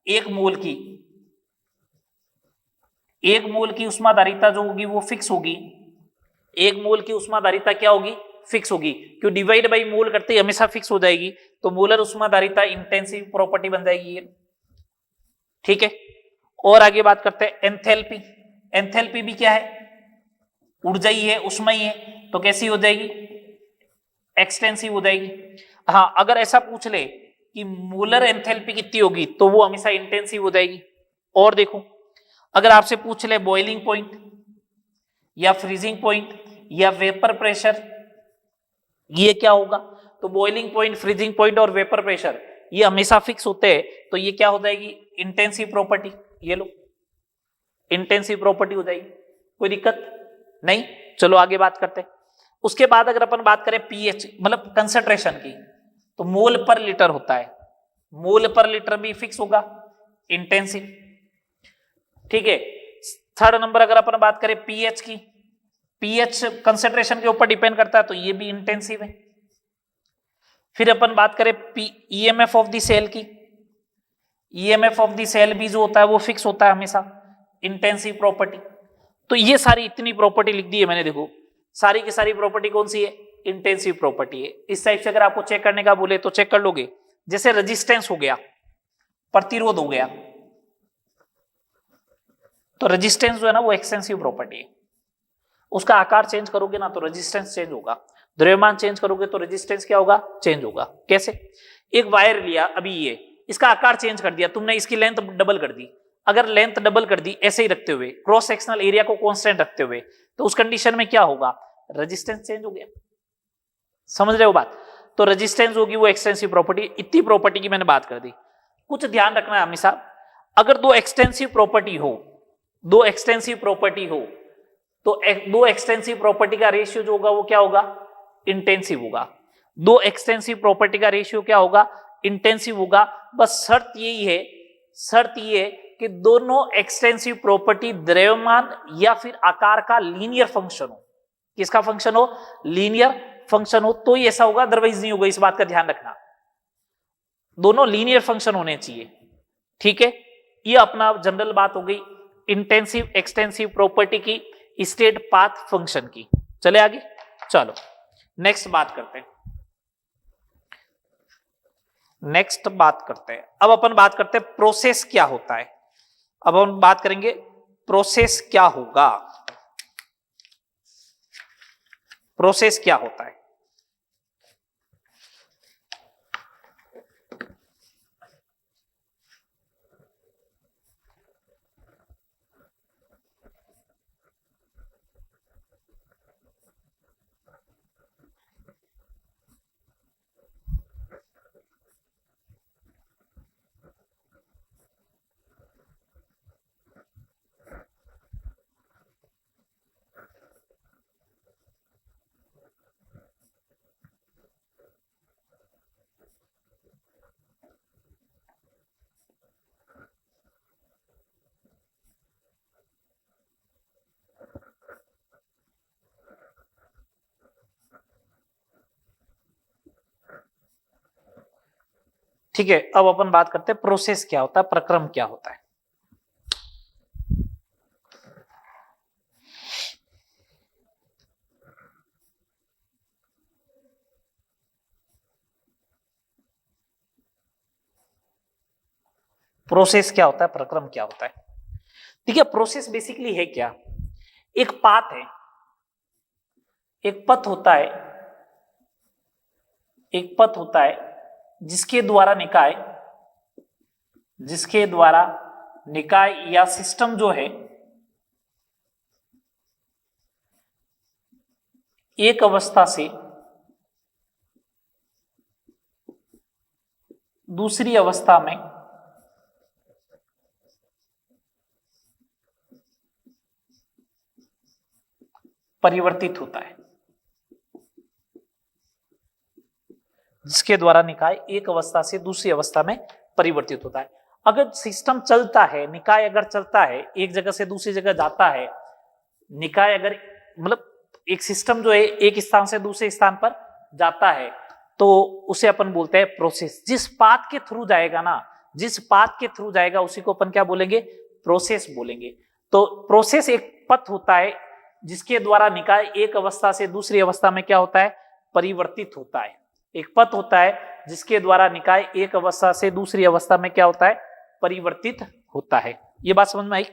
एक मोल की उष्माधारिता जो होगी वो फिक्स होगी। एक मोल की उष्माधारिता क्या होगी, फिक्स होगी, क्यों डिवाइड बाई मोल करते ही हमेशा फिक्स हो जाएगी, तो मोलर उष्माधारिता इंटेंसिव प्रॉपर्टी बन जाएगी ये। ठीक है। और आगे बात करते हैं एंथैल्पी। एंथैल्पी भी क्या है, ऊर्जा ही है, उष्मा ही है, तो कैसी हो जाएगी, एक्सटेंसिव हो जाएगी। हाँ, अगर ऐसा पूछ ले कि मोलर एंथैल्पी कितनी होगी, तो वो हमेशा इंटेंसिव हो जाएगी। और देखो अगर आपसे पूछ ले बॉइलिंग पॉइंट या फ्रीजिंग पॉइंट या वेपर प्रेशर, ये क्या होगा, तो बॉइलिंग पॉइंट, फ्रीजिंग पॉइंट और वेपर प्रेशर ये हमेशा फिक्स होते हैं, तो ये क्या हो जाएगी, इंटेंसिव प्रॉपर्टी। ये लो इंटेंसिव प्रॉपर्टी हो जाएगी, कोई दिक्कत नहीं। चलो आगे बात करते हैं। उसके बाद अगर अपन बात करें पीएच मतलब कंसंट्रेशन की, तो मोल पर लीटर होता है, मोल पर लीटर भी फिक्स होगा, इंटेंसिव। ठीक है। थर्ड नंबर अगर अपन बात करें पीएच की, पीएच कंसंट्रेशन के ऊपर डिपेंड करता है, तो ये भी इंटेंसिव है। फिर अपन बात करें ईएमएफ ऑफ द सेल की, ईएमएफ ऑफ द सेल भी जो होता है वो फिक्स होता है हमेशा, इंटेंसिव प्रॉपर्टी। तो ये सारी इतनी प्रॉपर्टी लिख दी है मैंने, देखो सारी की सारी प्रॉपर्टी कौन सी है, इंटेंसिव प्रॉपर्टी है। इस टाइप से अगर आपको चेक करने का बोले तो चेक कर लोगे। जैसे रेजिस्टेंस हो गया, प्रतिरोध हो गया, तो रेजिस्टेंस जो है ना वो एक्सटेंसिव प्रॉपर्टी है। उसका आकार चेंज करोगे ना तो रेजिस्टेंस चेंज होगा, द्रव्यमान चेंज करोगे तो रेजिस्टेंस क्या होगा, चेंज होगा। कैसे, एक वायर लिया अभी, ये इसका आकार चेंज कर दिया तुमने, इसकी लेंथ डबल कर दी। अगर लेंथ डबल कर दी ऐसे ही रखते हुए, क्रॉस सेक्शनल एरिया को कांस्टेंट रखते हुए, तो उस कंडीशन में क्या होगा, रेजिस्टेंस चेंज हो गया। समझ रहे हो बात। तो रेजिस्टेंस होगी वो एक्सटेंसिव प्रॉपर्टी। इतनी प्रॉपर्टी की मैंने बात कर दी। कुछ ध्यान रखना है हमेशा, अगर दो एक्सटेंसिव प्रॉपर्टी हो, दो एक्सटेंसिव प्रॉपर्टी हो, तो दो एक्सटेंसिव प्रॉपर्टी का रेशियो जो होगा वो क्या होगा, इंटेंसिव होगा। दो एक्सटेंसिव प्रॉपर्टी का रेशियो क्या होगा, इंटेंसिव होगा। बस शर्त यही है, शर्त ये है कि दोनों एक्सटेंसिव प्रॉपर्टी द्रव्यमान या फिर आकार का लीनियर फंक्शन हो। किसका फंक्शन हो, लीनियर फंक्शन हो, तो ही ऐसा होगा, अदरवाइज नहीं होगा। इस बात का ध्यान रखना, दोनों लीनियर फंक्शन होने चाहिए। ठीक है, ये अपना जनरल बात हो गई इंटेंसिव एक्सटेंसिव प्रॉपर्टी की, स्टेट पाथ फंक्शन की। चले आगे, चलो नेक्स्ट बात करते हैं। नेक्स्ट बात करते हैं, अब अपन बात करते हैं प्रोसेस क्या होता है। अब हम बात करेंगे प्रोसेस क्या होगा, प्रोसेस क्या होता है। ठीक है, अब अपन बात करते हैं प्रोसेस क्या होता है, प्रक्रम क्या होता है। प्रोसेस क्या होता है, प्रक्रम क्या होता है। ठीक है, प्रोसेस बेसिकली है क्या, एक पाथ है, एक पथ होता है, एक पथ होता है जिसके द्वारा निकाय या सिस्टम जो है एक अवस्था से दूसरी अवस्था में परिवर्तित होता है, जिसके द्वारा निकाय एक अवस्था से दूसरी अवस्था में परिवर्तित होता है। अगर सिस्टम चलता है, निकाय अगर चलता है, एक जगह से दूसरी जगह जाता है, निकाय अगर मतलब एक सिस्टम जो है एक स्थान से दूसरे स्थान पर जाता है, तो उसे अपन बोलते हैं प्रोसेस। जिस पाथ के थ्रू जाएगा ना, जिस पाथ के थ्रू जाएगा उसी को अपन क्या बोलेंगे, प्रोसेस बोलेंगे। तो प्रोसेस एक पथ होता है जिसके द्वारा निकाय एक अवस्था से दूसरी अवस्था में क्या होता है, परिवर्तित होता है। एक पथ होता है जिसके द्वारा निकाय एक अवस्था से दूसरी अवस्था में क्या होता है, परिवर्तित होता है। ये बात समझ में आई।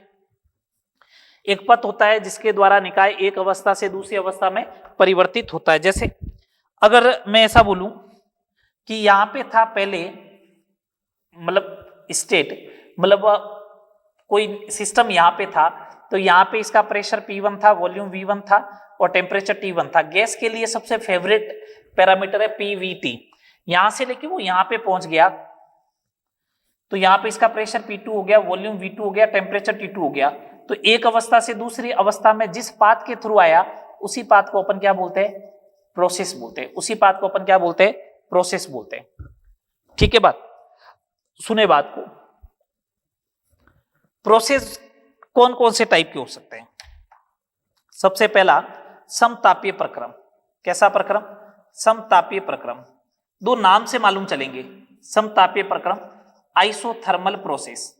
एक पथ होता है जिसके द्वारा निकाय एक अवस्था से दूसरी अवस्था में परिवर्तित होता है। जैसे अगर मैं ऐसा बोलूं कि यहां पे था पहले मतलब स्टेट, मतलब कोई सिस्टम यहां पे था, तो यहां पे इसका प्रेशर P1 था, वॉल्यूम V1 था और टेम्परेचर T1 था। गैस के लिए सबसे फेवरेट पैरामीटर है PVT। यहां से लेके वो यहां पे पहुंच गया, तो यहां पे इसका प्रेशर P2 हो गया, वॉल्यूम V2 हो गया, टेम्परेचर T2 हो गया। तो एक अवस्था से दूसरी अवस्था में जिस पाथ के थ्रू आया उसी पाथ को अपन क्या बोलते हैं, प्रोसेस बोलते हैं। उसी पाथ को अपन क्या बोलते हैं, प्रोसेस बोलते हैं। ठीक है, बात सुने बात को। प्रोसेस कौन कौन से टाइप के हो सकते हैं। सबसे पहला समतापीय प्रक्रम। कैसा प्रक्रम, समतापीय प्रक्रम। दो नाम से मालूम चलेंगे, समतापीय प्रक्रम, आइसोथर्मल प्रोसेस।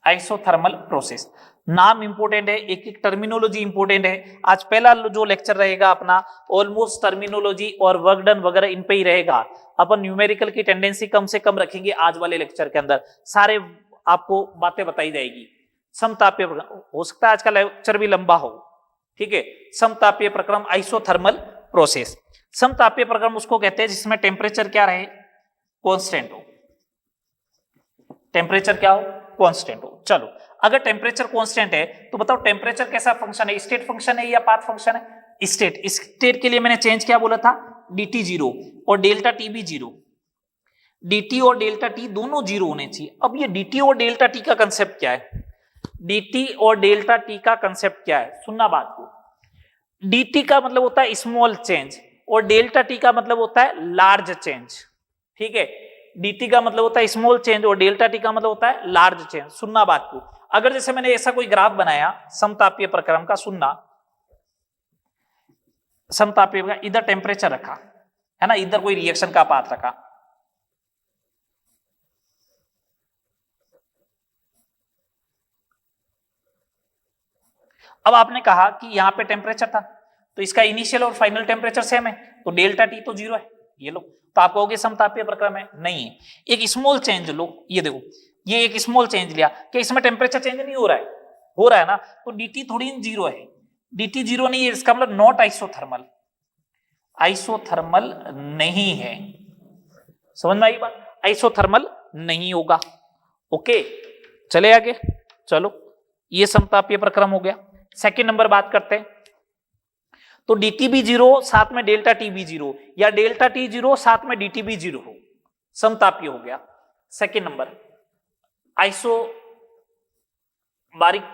आइसोथर्मल प्रोसेस नाम इंपोर्टेंट है, एक एक टर्मिनोलॉजी इंपोर्टेंट है। आज पहला जो लेक्चर रहेगा अपना ऑलमोस्ट टर्मिनोलॉजी और वर्क डन वगैरह इन पे ही रहेगा। अपन न्यूमेरिकल की टेंडेंसी कम से कम रखेंगे आज वाले लेक्चर के अंदर, सारे आपको बातें बताई जाएगी। समतापीय प्रक्रम, हो सकता है आज का लेक्चर भी लंबा हो, ठीक है। समतापीय प्रक्रम, आइसोथर्मल प्रोसेस। समतापीय प्रक्रम उसको कहते हैं जिसमें टेम्परेचर क्या रहे, कांस्टेंट हो। टेम्परेचर क्या हो, कांस्टेंट हो। चलो, अगर टेम्परेचर कांस्टेंट है तो बताओ टेम्परेचर कैसा फंक्शन है, स्टेट फंक्शन है या पाथ फंक्शन है। स्टेट, स्टेट के लिए मैंने चेंज क्या बोला था, dt 0 और डेल्टा टी भी 0। dt और डेल्टा टी दोनों 0 होने चाहिए। अब ये dt और डेल्टा टी का कंसेप्ट क्या है, dt और डेल्टा टी का कंसेप्ट क्या है, सुनना बात को। dt का मतलब होता है स्मॉल चेंज और डेल्टा टी का मतलब होता है लार्ज चेंज। ठीक है, dt का मतलब होता है स्मॉल चेंज और डेल्टा टी का मतलब होता है लार्ज चेंज। सुनना बात को। अगर जैसे मैंने ऐसा कोई ग्राफ बनाया समतापीय प्रक्रम का, सुनना, समतापीय का इधर टेम्परेचर रखा है ना, इधर कोई रिएक्शन का पाथ रखा, अब आपने कहा कि यहां पे टेम्परेचर था तो इसका इनिशियल और फाइनल टेम्परेचर सेम है, तो डेल्टा टी तो 0 है। ये लो, तो आप कहोगे समतापीय प्रक्रम है, नहीं है। एक स्मॉल चेंज लो, ये देखो, ये एक स्मॉल चेंज लिया, क्या इसमें टेम्परेचर चेंज नहीं हो रहा है, हो रहा है ना, तो dt थोड़ी 0 है, dt 0 नहीं है, इसका मतलब नॉट आइसोथर्मल, आइसोथर्मल नहीं है। समझ में आई बात, आइसोथर्मल नहीं होगा। ओके, चले आगे। चलो, ये समतापीय प्रक्रम हो गया। सेकंड नंबर बात करते हैं, तो dt भी 0 साथ में डेल्टा टी भी 0 या डेल्टा टी 0 साथ में dt भी 0 हो, समतापीय हो गया। सेकंड नंबर आइसोबारिक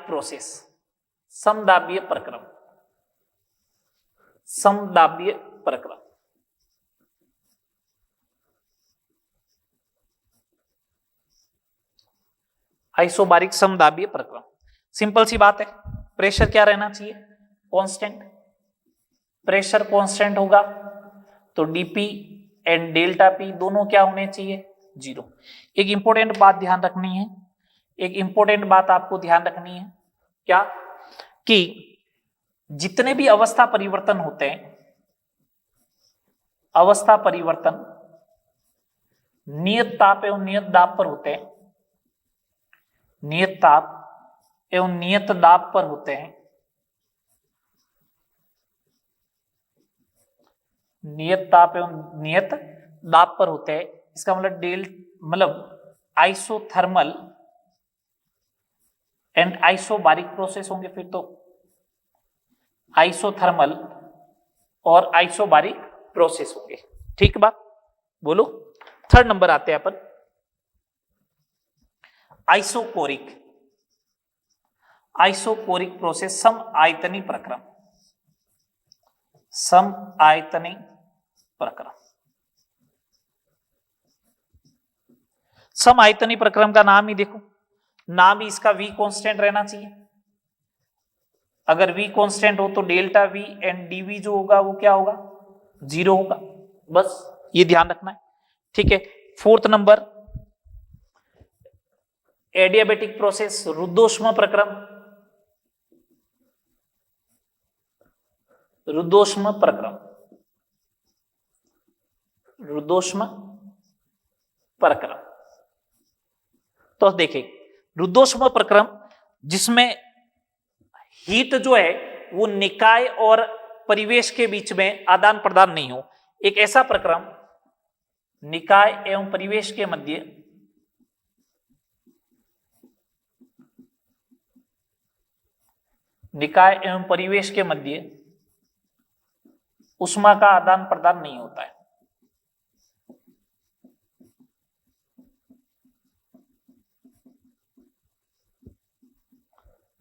प्रोसेस, समदाबीय प्रक्रम, समदाबीय प्रक्रम। आइसोबारिक समदाबीय प्रक्रम, सिंपल सी बात है, प्रेशर क्या रहना चाहिए, कांस्टेंट। प्रेशर कांस्टेंट होगा तो dp एंड डेल्टा पी दोनों क्या होने चाहिए, 0। एक इंपॉर्टेंट बात ध्यान रखनी है, एक इंपॉर्टेंट बात आपको ध्यान रखनी है, क्या कि जितने भी अवस्था परिवर्तन होते हैं, अवस्था परिवर्तन नियत ताप एवं नियत दाब पर होते हैं, नियत ताप एवं नियत दाब पर होते हैं, नियत ताप एवं नियत दाब पर होते हैं। इसका मतलब आइसोथर्मल एंड आइसोबारिक प्रोसेस होंगे, फिर तो आइसोथर्मल और आइसोबारिक प्रोसेस होंगे, ठीक बात, बोलो। थर्ड नंबर आते हैं अपन आइसोकोरिक, आइसोकोरिक प्रोसेस, सम आयतनी प्रक्रम, सम आयतनी प्रक्रम। सम आयतनी प्रक्रम का नाम ही देखो, नाम ही इसका v कांस्टेंट रहना चाहिए। अगर v कांस्टेंट हो तो डेल्टा v एंड dv जो होगा वो क्या होगा, 0 होगा, बस ये ध्यान रखना है, ठीक है। फोर्थ नंबर एडियाबेटिक प्रोसेस, रुद्धोष्म प्रक्रम, रुद्धोष्म प्रक्रम, रुद्धोष्म प्रक्रम। तो देखिए रुद्धोष्म प्रक्रम जिसमें हीट जो है वो निकाय और परिवेश के बीच में आदान प्रदान नहीं हो, एक ऐसा प्रक्रम निकाय एवं परिवेश के मध्य निकाय एवं परिवेश के मध्य उष्मा का आदान प्रदान नहीं होता है।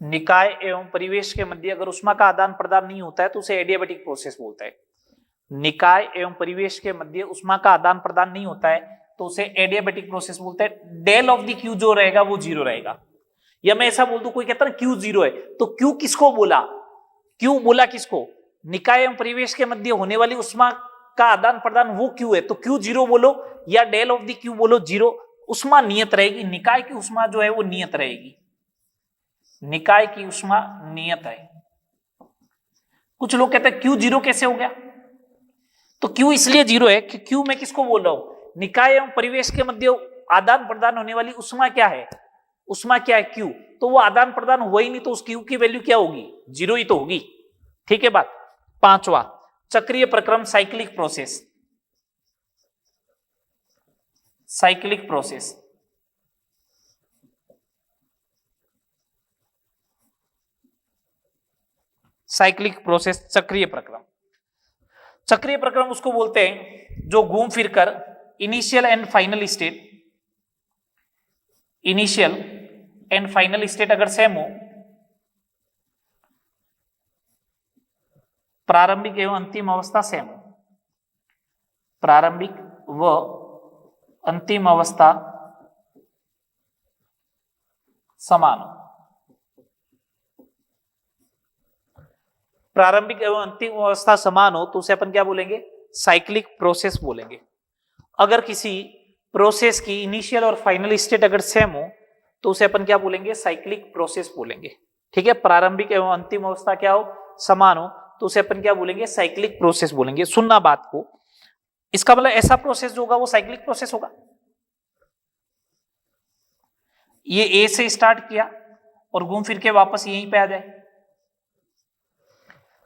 निकाय एवं परिवेश के मध्य अगर उष्मा का आदान प्रदान नहीं होता है तो उसे एडियाबेटिक प्रोसेस बोलते हैं। निकाय एवं परिवेश के मध्य उष्मा का आदान प्रदान नहीं होता है तो उसे एडियाबेटिक प्रोसेस बोलते हैं। डेल ऑफ द क्यू जो रहेगा वो 0 रहेगा। या मैं ऐसा बोल दूं, कोई कहता है क्यू 0 है, तो क्यू किसको बोला, क्यू बोला किसको, निकाय एवं परिवेश के मध्य होने वाली उष्मा का आदान प्रदान वो क्यू है, तो क्यू 0 बोलो या डेल ऑफ द क्यू बोलो 0, उष्मा नियत रहेगी। निकाय की उष्मा जो है वो नियत रहेगी, निकाय की उष्मा नियत है। कुछ लोग कहते हैं क्यू 0 कैसे हो गया, तो क्यू इसलिए 0 है कि क्यू मैं किसको बोल रहा हूं, निकाय एवं परिवेश के मध्य आदान प्रदान होने वाली उष्मा क्या है, उष्मा क्या है, क्यू। तो वो आदान प्रदान हुआ ही नहीं तो उस क्यू की वैल्यू क्या होगी, 0 ही तो होगी, ठीक है बात। पांचवा चक्रीय प्रक्रम, cyclic process, cyclic process, cyclic process चक्रीय प्रक्रम। चक्रीय प्रक्रम उसको बोलते हैं जो घूम फिरकर initial and final state, initial and final state अगर सेम हो, प्रारंभिक एवं अंतिम अवस्था सेम हो, प्रारंभिक व अंतिम अवस्था समान हो, प्रारंभिक एवं अंतिम अवस्था समान हो तो उसे अपन क्या बोलेंगे, साइक्लिक प्रोसेस बोलेंगे। अगर किसी प्रोसेस की इनिशियल और फाइनल स्टेट अगर सेम हो तो उसे अपन क्या बोलेंगे, साइक्लिक प्रोसेस बोलेंगे, ठीक है। प्रारंभिक एवं अंतिम अवस्था क्या हो, समान हो तो उसे अपन क्या बोलेंगे, साइक्लिक प्रोसेस बोलेंगे। सुनना बात को, इसका मतलब ऐसा प्रोसेस जो होगा वो साइक्लिक प्रोसेस होगा। ये ए से स्टार्ट किया और घूम फिर के वापस यहीं पे आ जाए,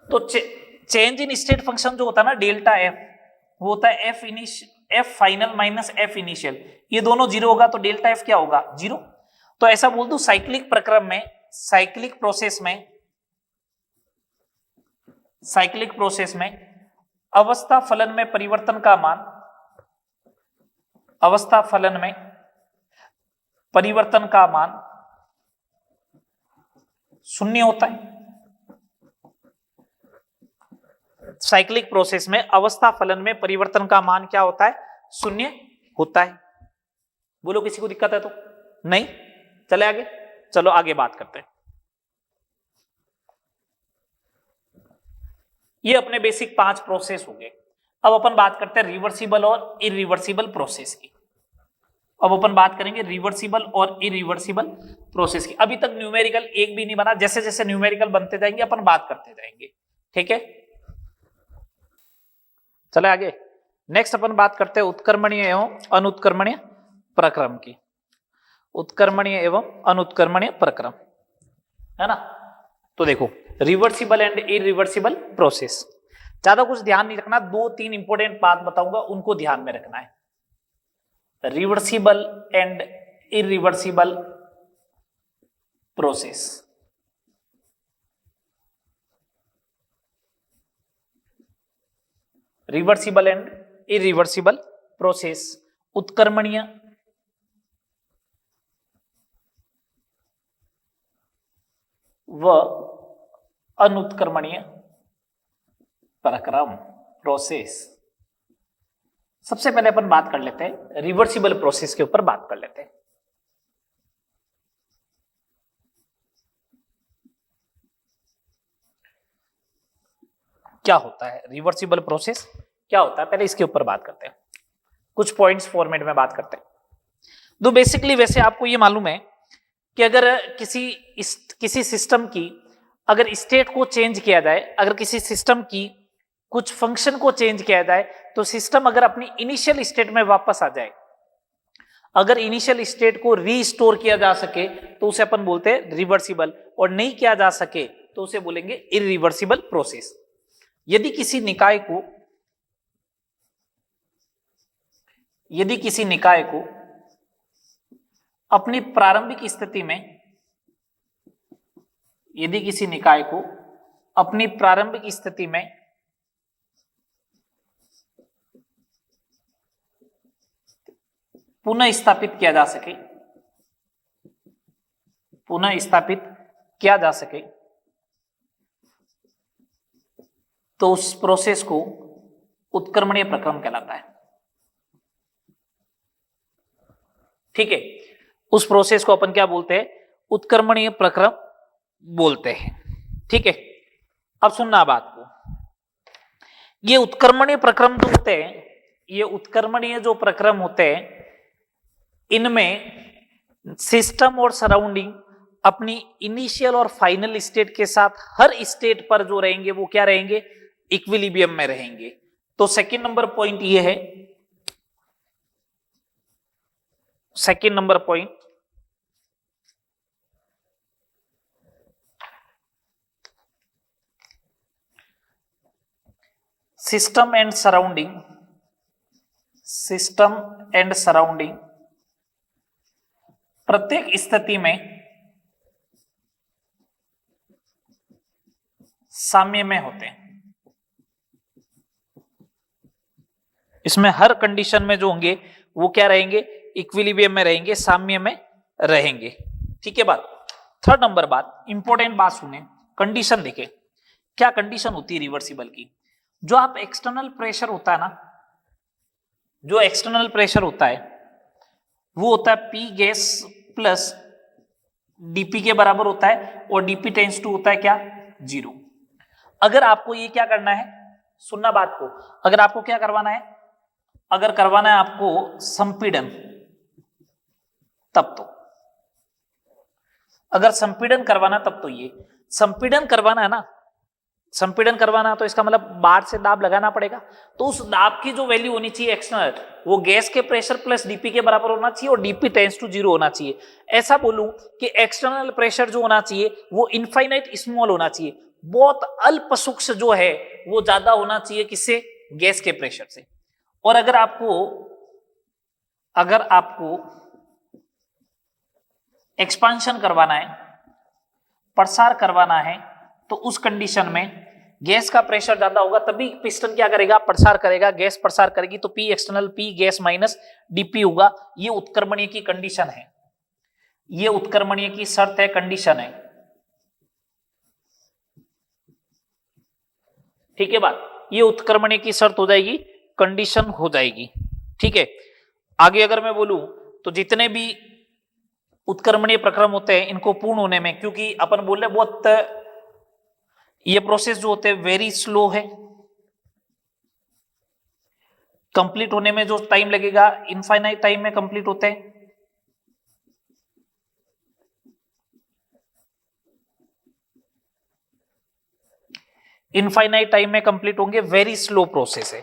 तो चेंज इन स्टेट फंक्शन जो होता है ना डेल्टा एफ, वो होता है F final minus F initial, ये दोनों 0 होगा तो डेल्टा एफ क्या होगा, 0। तो ऐसा बोल दो साइक्लिक प्रक्रम में, साइक्लिक प्रोसेस में, साइक्लिक प्रोसेस में अवस्था फलन में परिवर्तन का मान, अवस्था फलन में परिवर्तन का मान 0 होता है। साइक्लिक प्रोसेस में अवस्था फलन में परिवर्तन का मान क्या होता है, 0 होता है। बोलो किसी को दिक्कत है तो नहीं, चले आगे, चलो आगे बात करते हैं। ये अपने बेसिक 5 प्रोसेस हो गए। अब अपन बात करते हैं रिवर्सिबल और इरिवर्सिबल प्रोसेस की। अब अपन बात करेंगे रिवर्सिबल और इरिवर्सिबल प्रोसेस की। अभी तक न्यूमेरिकल एक भी नहीं बना, जैसे जैसे न्यूमेरिकल बनते जाएंगे अपन बात करते जाएंगे, ठीक है। चले आगे। नेक्स्ट अपन बात करते हैं उत्क्रमणीय एवं अनुत्क्रमणीय प्रक्रम की। उत्क्रमणीय एवं अनुत्क्रमणीय प्रक्रम, है ना। तो देखो, रिवर्सिबल एंड इरिवर्सिबल प्रोसेस, ज्यादा कुछ ध्यान नहीं रखना, 2-3 इंपॉर्टेंट बात बताऊंगा उनको ध्यान में रखना है। Reversible and irreversible process. Reversible and irreversible process, उत्क्रमणीय व अनुत्क्रमणीय प्रक्रम, प्रोसेस। सबसे पहले अपन बात कर लेते हैं रिवर्सिबल प्रोसेस के ऊपर बात कर लेते हैं। क्या होता है रिवर्सिबल प्रोसेस, क्या होता है, पहले इसके ऊपर बात करते हैं। कुछ पॉइंट्स फॉर्मेट में बात करते हैं। तो बेसिकली वैसे आपको ये मालूम है कि अगर किसी सिस्टम की अगर स्टेट को चेंज किया जाए, अगर किसी सिस्टम की कुछ फंक्शन को चेंज किया जाए, तो सिस्टम अगर अपनी इनिशियल स्टेट में वापस आ जाए, अगर इनिशियल स्टेट को रीस्टोर किया जा सके तो उसे अपन बोलते हैं रिवर्सिबल, और नहीं किया जा सके तो उसे बोलेंगे इरिवर्सिबल प्रोसेस। यदि किसी निकाय को अपनी प्रारंभिक स्थिति में, यदि किसी निकाय को अपनी प्रारंभिक स्थिति में पुनः स्थापित किया जा सके, पुनः स्थापित किया जा सके, तो उस प्रोसेस को उत्क्रमणीय प्रक्रम कहलाता है, ठीक है। उस प्रोसेस को अपन क्या बोलते हैं, उत्क्रमणीय प्रक्रम बोलते हैं, ठीक है। अब सुनना बात को, ये उत्क्रमणीय प्रक्रम जो होते हैं, ये उत्क्रमणीय जो प्रक्रम होते हैं, इनमें सिस्टम और सराउंडिंग अपनी इनिशियल और फाइनल स्टेट के साथ हर स्टेट पर जो रहेंगे वो क्या रहेंगे, इक्विलिब्रियम में रहेंगे। तो सेकंड नंबर पॉइंट ये है, second number point, system and surrounding प्रत्येक स्थिति में साम्य में होते हैं। इसमें हर कंडीशन में जो होंगे वो क्या रहेंगे, इक्विलिब्रियम में रहेंगे, साम्य में रहेंगे, ठीक है बात। थर्ड नंबर बात, इंपॉर्टेंट बात सुने, कंडीशन देखे। क्या कंडीशन होती है रिवर्सिबल की, जो आप एक्सटर्नल प्रेशर होता है ना, जो एक्सटर्नल प्रेशर होता है वो होता है पी गैस प्लस डीपी के बराबर होता है, और डीपी टेंस टू होता है क्या, 0। अगर आपको ये क्या करना है, सुनना बात को, अगर आपको क्या करवाना है, अगर करवाना है आपको संपीड़न, तब तो, अगर संपीड़न करवाना तब तो, ये संपीड़न करवाना है ना, संपीड़न करवाना तो इसका मतलब बाहर से दाब लगाना पड़ेगा, तो उस दाब की जो वैल्यू होनी चाहिए एक्सटर्नल, वो गैस के प्रेशर प्लस डीपी के बराबर होना चाहिए, और डीपी टेंस टू 0 होना चाहिए। ऐसा बोलूं कि एक्सटर्नल प्रेशर जो होना चाहिए वो इनफाइनाइट स्मॉल होना चाहिए, बहुत अल्प सूक्ष्म जो है वो ज्यादा होना चाहिए, किससे, गैस के प्रेशर से। और अगर आपको एक्सपांशन करवाना है, प्रसार करवाना है, तो उस कंडीशन में गैस का प्रेशर ज्यादा होगा, तभी पिस्टन क्या करेगा, प्रसार करेगा, गैस प्रसार करेगी, तो P external P gas minus DP होगा। ये उत्क्रमणीय की कंडीशन है, ये उत्क्रमणीय की शर्त है, कंडीशन है, ठीक है बात। ये उत्क्रमणीय की शर्त हो जाएगी, कंडीशन हो जाएगी, ठीक है। आगे अगर मैं बोलूं तो जितने भी उत्क्रमणीय प्रक्रम होते हैं, इनको पूर्ण होने में, क्योंकि अपन बोल रहे बहुत ये प्रोसेस जो होते हैं वेरी स्लो है, कंप्लीट होने में जो टाइम लगेगा इनफाइनाइट टाइम में कंप्लीट होते हैं। इनफाइनाइट टाइम में कंप्लीट होंगे, वेरी स्लो प्रोसेस है,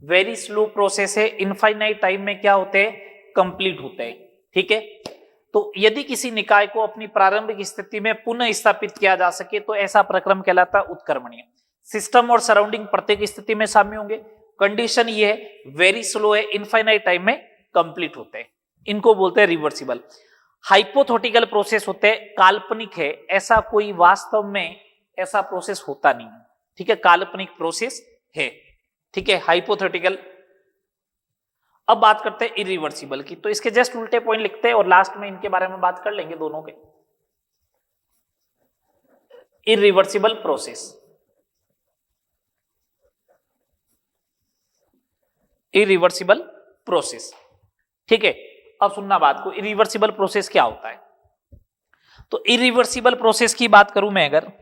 वेरी स्लो प्रोसेस है, इनफाइनाइट टाइम में क्या होते हैं, कंप्लीट होते हैं। ठीक है, तो यदि किसी निकाय को अपनी प्रारंभिक स्थिति में पुनः स्थापित किया जा सके तो ऐसा प्रक्रम कहलाता है उत्क्रमणीय। सिस्टम और सराउंडिंग प्रत्येक स्थिति में शामिल होंगे। कंडीशन ये है वेरी स्लो है, इनफाइनाइट टाइम में कंप्लीट होते हैं, इनको बोलते हैं रिवर्सिबल। हाइपोथेटिकल प्रोसेस होते हैं, काल्पनिक है, ऐसा कोई वास्तव में ऐसा प्रोसेस होता नहीं है। ठीक है, काल्पनिक प्रोसेस है। ठीक है, हाइपोथेटिकल। अब बात करते हैं इरिवर्सिबल की, तो इसके जस्ट उल्टे पॉइंट लिखते हैं और लास्ट में इनके बारे में बात कर लेंगे दोनों के। Irreversible process, irreversible process. ठीक है, अब सुनना बात को, इरिवर्सिबल प्रोसेस क्या होता है। तो इरिवर्सिबल प्रोसेस की बात करूं मैं, अगर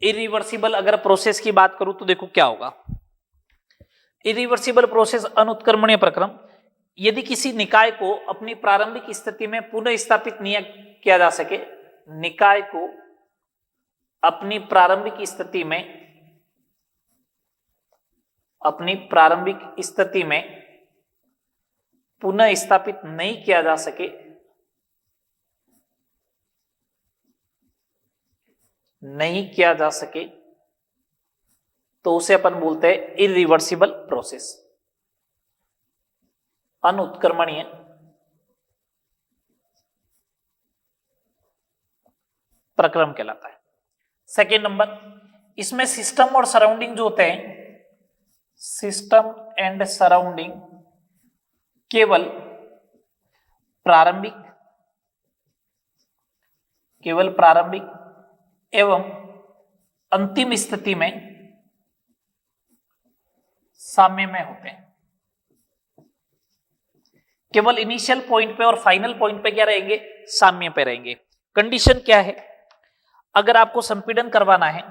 इरिवर्सिबल अगर प्रोसेस की बात करूं तो देखो क्या होगा। इरिवर्सिबल प्रोसेस अनुत्क्रमणीय प्रक्रम, यदि किसी निकाय को अपनी प्रारंभिक स्थिति में पुनः स्थापित नहीं किया जा सके, निकाय को अपनी प्रारंभिक स्थिति में, अपनी प्रारंभिक स्थिति में पुनः स्थापित नहीं किया जा सके, नहीं किया जा सके तो उसे अपन बोलते हैं इरिवर्सिबल प्रोसेस, अनुत्क्रमणीय प्रक्रम कहलाता है। सेकेंड नंबर, इसमें सिस्टम और सराउंडिंग जो होते हैं, सिस्टम एंड सराउंडिंग केवल प्रारंभिक, केवल प्रारंभिक एवं अंतिम स्थिति में साम्य में होते हैं। केवल इनिशियल पॉइंट पे और फाइनल पॉइंट पे क्या रहेंगे, साम्य पे रहेंगे। कंडीशन क्या है, अगर आपको संपीड़न करवाना है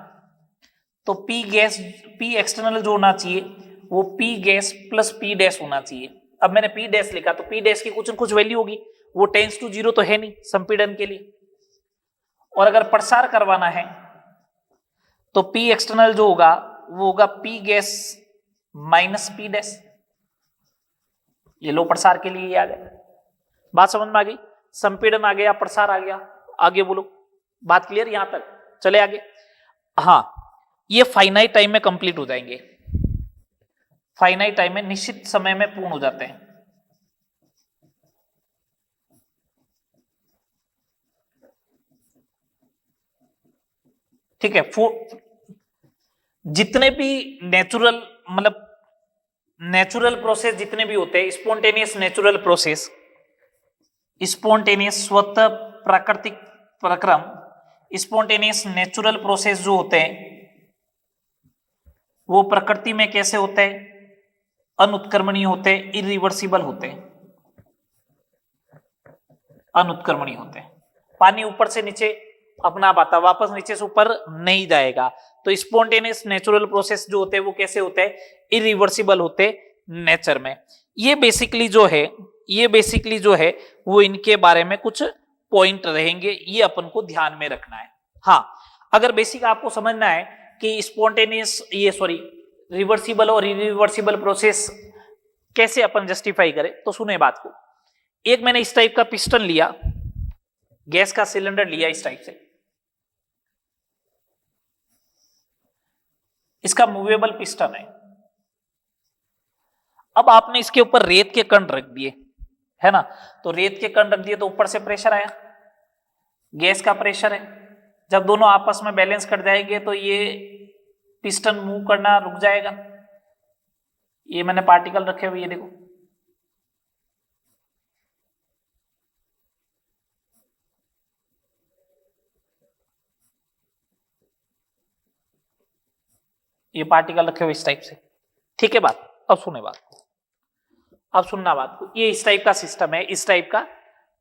तो पी गैस, पी एक्सटर्नल जो होना चाहिए वो P gas plus P dash होना चाहिए। अब मैंने पी डैश लिखा तो पी डैश की कुछ न कुछ वैल्यू होगी, वो टेंस टू 0 तो है नहीं संपीड़न के लिए। और अगर प्रसार करवाना है तो पी एक्सटर्नल जो होगा वो होगा P gas minus P dash. ये लो प्रसार के लिए आ गया, बात समझ में आ गई। संपीड़न आ गया, प्रसार आ गया, आगे बोलो, बात क्लियर यहां तक, चले आगे। हाँ, ये फाइनाइट टाइम में कंप्लीट हो जाएंगे, फाइनाइट टाइम में, निश्चित समय में पूर्ण हो जाते हैं। ठीक है, जितने भी नेचुरल, मतलब नेचुरल प्रोसेस जितने भी होते हैं, स्पॉन्टेनियस नेचुरल प्रोसेस, स्पॉन्टेनियस स्वतः प्राकृतिक प्रक्रम, स्पॉन्टेनियस नेचुरल प्रोसेस जो होते हैं वो प्रकृति में कैसे होते हैं, अनुत्क्रमणीय होते हैं, इरिवर्सिबल होते हैं, अनुत्क्रमणीय होते हैं। पानी ऊपर से नीचे अपना पाता, वापस नीचे से ऊपर नहीं जाएगा। तो स्पॉन्टेनियस नेचुरल प्रोसेस जो होते हैं वो कैसे होते हैं, इरिवर्सिबल होते नेचर में। ये बेसिकली जो है, ये बेसिकली जो है वो इनके बारे में कुछ पॉइंट रहेंगे, ये अपन को ध्यान में रखना है। हाँ, अगर बेसिक आपको समझना है कि स्पॉन्टेनियस, ये सॉरी, रिवर्सिबल और इरिवर्सिबल प्रोसेस कैसे अपन जस्टिफाई करें, तो सुने बात को। एक मैंने इस टाइप का पिस्टन लिया, गैस का सिलेंडर लिया इस टाइप से, इसका मूवेबल पिस्टन है। अब आपने इसके ऊपर रेत के कण रख दिए, है ना, तो रेत के कण रख दिए तो ऊपर से प्रेशर आया, गैस का प्रेशर है। जब दोनों आपस में बैलेंस कर जाएंगे तो ये पिस्टन मूव करना रुक जाएगा। ये मैंने पार्टिकल रखे हुए, ये देखो, ये पार्टिकल रखे हुए इस टाइप से। ठीक है बात, अब सुने बात, अब सुनना बात को। ये इस टाइप का सिस्टम है, इस टाइप का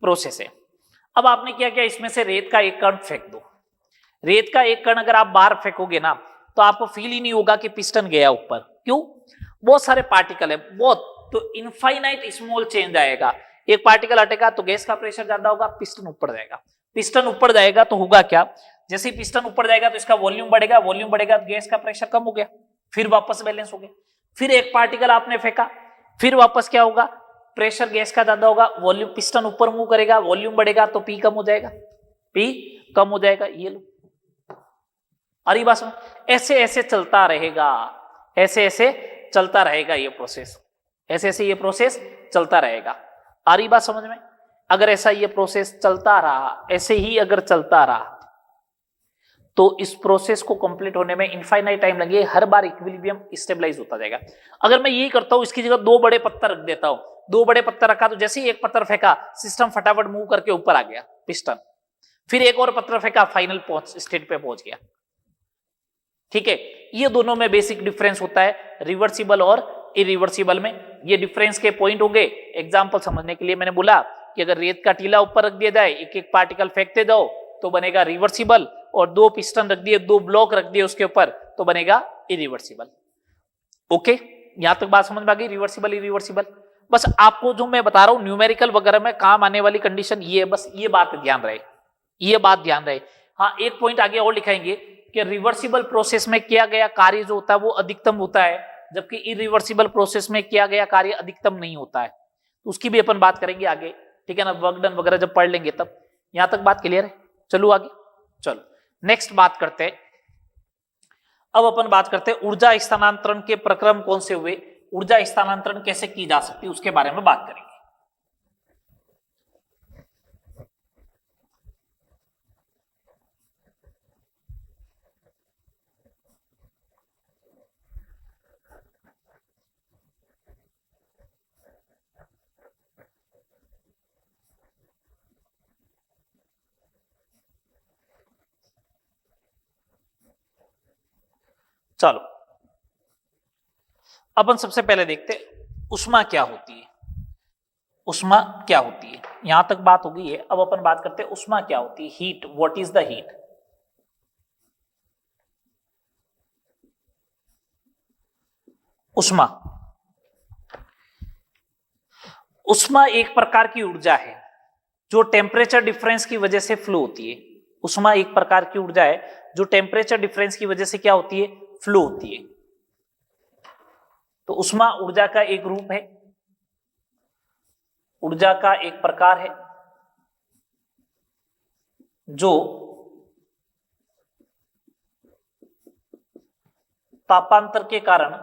प्रोसेस है। अब आपने क्या किया, इसमें से रेत का एक कण फेंक दो। रेत का एक कण अगर आप बाहर फेंकोगे ना तो आपको फील ही नहीं होगा कि पिस्टन गया ऊपर। क्यों? बहुत सारे पार्टिकल है, बहुत, तो इनफाइनाइट स्मॉल चेंज आएगा। एक पार्टिकल हटेगा तो गैस का प्रेशर ज्यादा होगा, पिस्टन ऊपर जाएगा। पिस्टन ऊपर जाएगा तो होगा क्या, जैसे ही पिस्टन ऊपर जाएगा तो इसका वॉल्यूम बढ़ेगा, वॉल्यूम बढ़ेगा तो गैस का प्रेशर कम हो गया, फिर वापस बैलेंस हो गया। फिर एक पार्टिकल आपने फेंका, फिर वापस क्या होगा, प्रेशर गैस का ज्यादा होगा, वॉल्यूम, पिस्टन ऊपर मूव करेगा, वॉल्यूम बढ़ेगा तो पी कम हो जाएगा, पी कम हो जाएगा। ये लो, अरे बात सुनो, ऐसे ऐसे चलता रहेगा, ऐसे ऐसे चलता रहेगा ये प्रोसेस, ऐसे ऐसे ये प्रोसेस चलता रहेगा। आ रही बात समझ में? अगर ऐसा ये प्रोसेस चलता रहा, ऐसे ही अगर चलता रहा, तो इस प्रोसेस को कंप्लीट होने में इनफाइनाइट टाइम लगे, हर बार इक्विलिब्रियम स्टेबलाइज होता जाएगा। अगर मैं यही करता हूं, इसकी जगह 2 बड़े पत्थर रख देता हूं, 2 बड़े पत्थर रखा तो जैसे ही एक पत्थर फेंका, सिस्टम फटाफट मूव करके ऊपर आ गया पिस्टन, फिर एक और पत्थर फेंका, फाइनल स्टेट पे पहुंच गया। ठीक है, ये दोनों में बेसिक डिफरेंस होता है रिवर्सिबल और इरिवर्सिबल में। ये डिफरेंस के पॉइंट हो गए। एग्जांपल समझने के लिए मैंने बोला कि अगर रेत का टीला ऊपर रख दिया जाए, एक एक पार्टिकल फेंकते जाओ तो बनेगा रिवर्सिबल, और 2 पिस्टन रख दिए, 2 ब्लॉक रख दिए उसके ऊपर तो बनेगा इरिवर्सिबल। ओके, यहां तक बात समझ में आ गई, रिवर्सिबल इरिवर्सिबल। बस आपको जो मैं बता रहा हूं न्यूमेरिकल वगैरह में काम आने वाली कंडीशन ये, बस ये बात ध्यान रहे, ये बात ध्यान रहे। हाँ, एक पॉइंट आगे और लिखाएंगे कि रिवर्सिबल प्रोसेस में किया गया कार्य जो होता है वो अधिकतम होता है, जबकि इरिवर्सिबल प्रोसेस में किया गया कार्य अधिकतम नहीं होता है। तो उसकी भी अपन बात करेंगे आगे, ठीक है ना, वर्क डन वगैरह जब पढ़ लेंगे तब। यहां तक बात क्लियर है? चलो आगे, चलो नेक्स्ट बात करते हैं। अब अपन बात करते हैं ऊर्जा स्थानांतरण के प्रक्रम कौन से हुए, ऊर्जा स्थानांतरण कैसे की जा सकती है उसके बारे में बात करेंगे। चलो अपन सबसे पहले देखते उष्मा क्या होती है, उष्मा क्या होती है। यहां तक बात हो गई है, अब अपन बात करते हैं उष्मा क्या होती है, heat, what is the heat. उष्मा, उष्मा एक प्रकार की ऊर्जा है जो टेम्परेचर डिफरेंस की वजह से फ्लो होती है। उष्मा एक प्रकार की ऊर्जा है जो टेम्परेचर डिफरेंस की वजह से क्या होती है, फ्लो होती है। तो उष्मा ऊर्जा का एक रूप है, ऊर्जा का एक प्रकार है जो तापांतर के कारण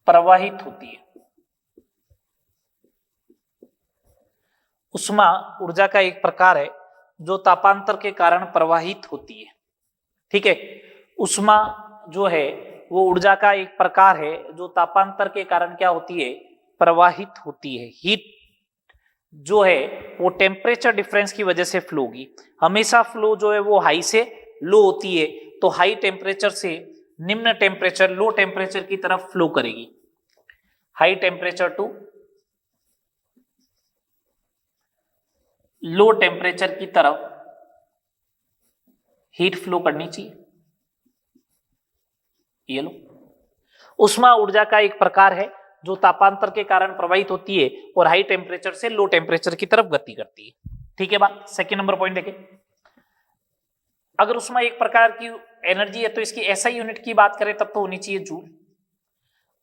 प्रवाहित होती है। उष्मा ऊर्जा का एक प्रकार है जो तापांतर के कारण प्रवाहित होती है। ठीक है, उष्मा जो है वो ऊर्जा का एक प्रकार है जो तापांतर के कारण क्या होती है, प्रवाहित होती है। हीट जो है वो टेम्परेचर डिफरेंस की वजह से फ्लो होगी। हमेशा फ्लो जो है वो हाई से लो होती है, तो हाई टेम्परेचर से निम्न टेम्परेचर, लो टेम्परेचर की तरफ फ्लो करेगी। High temperature to low temperature की तरफ हीट फ्लो करनी चाहिए। ये लो, उष्मा ऊर्जा का एक प्रकार है जो तापांतर के कारण प्रवाहित होती है और हाई टेम्परेचर से लो टेम्परेचर की तरफ गति करती है। ठीक है बात। सेकेंड नंबर पॉइंट देखें, अगर उष्मा एक प्रकार की एनर्जी है तो इसकी एसआई यूनिट की बात करें तब तो होनी चाहिए जूल।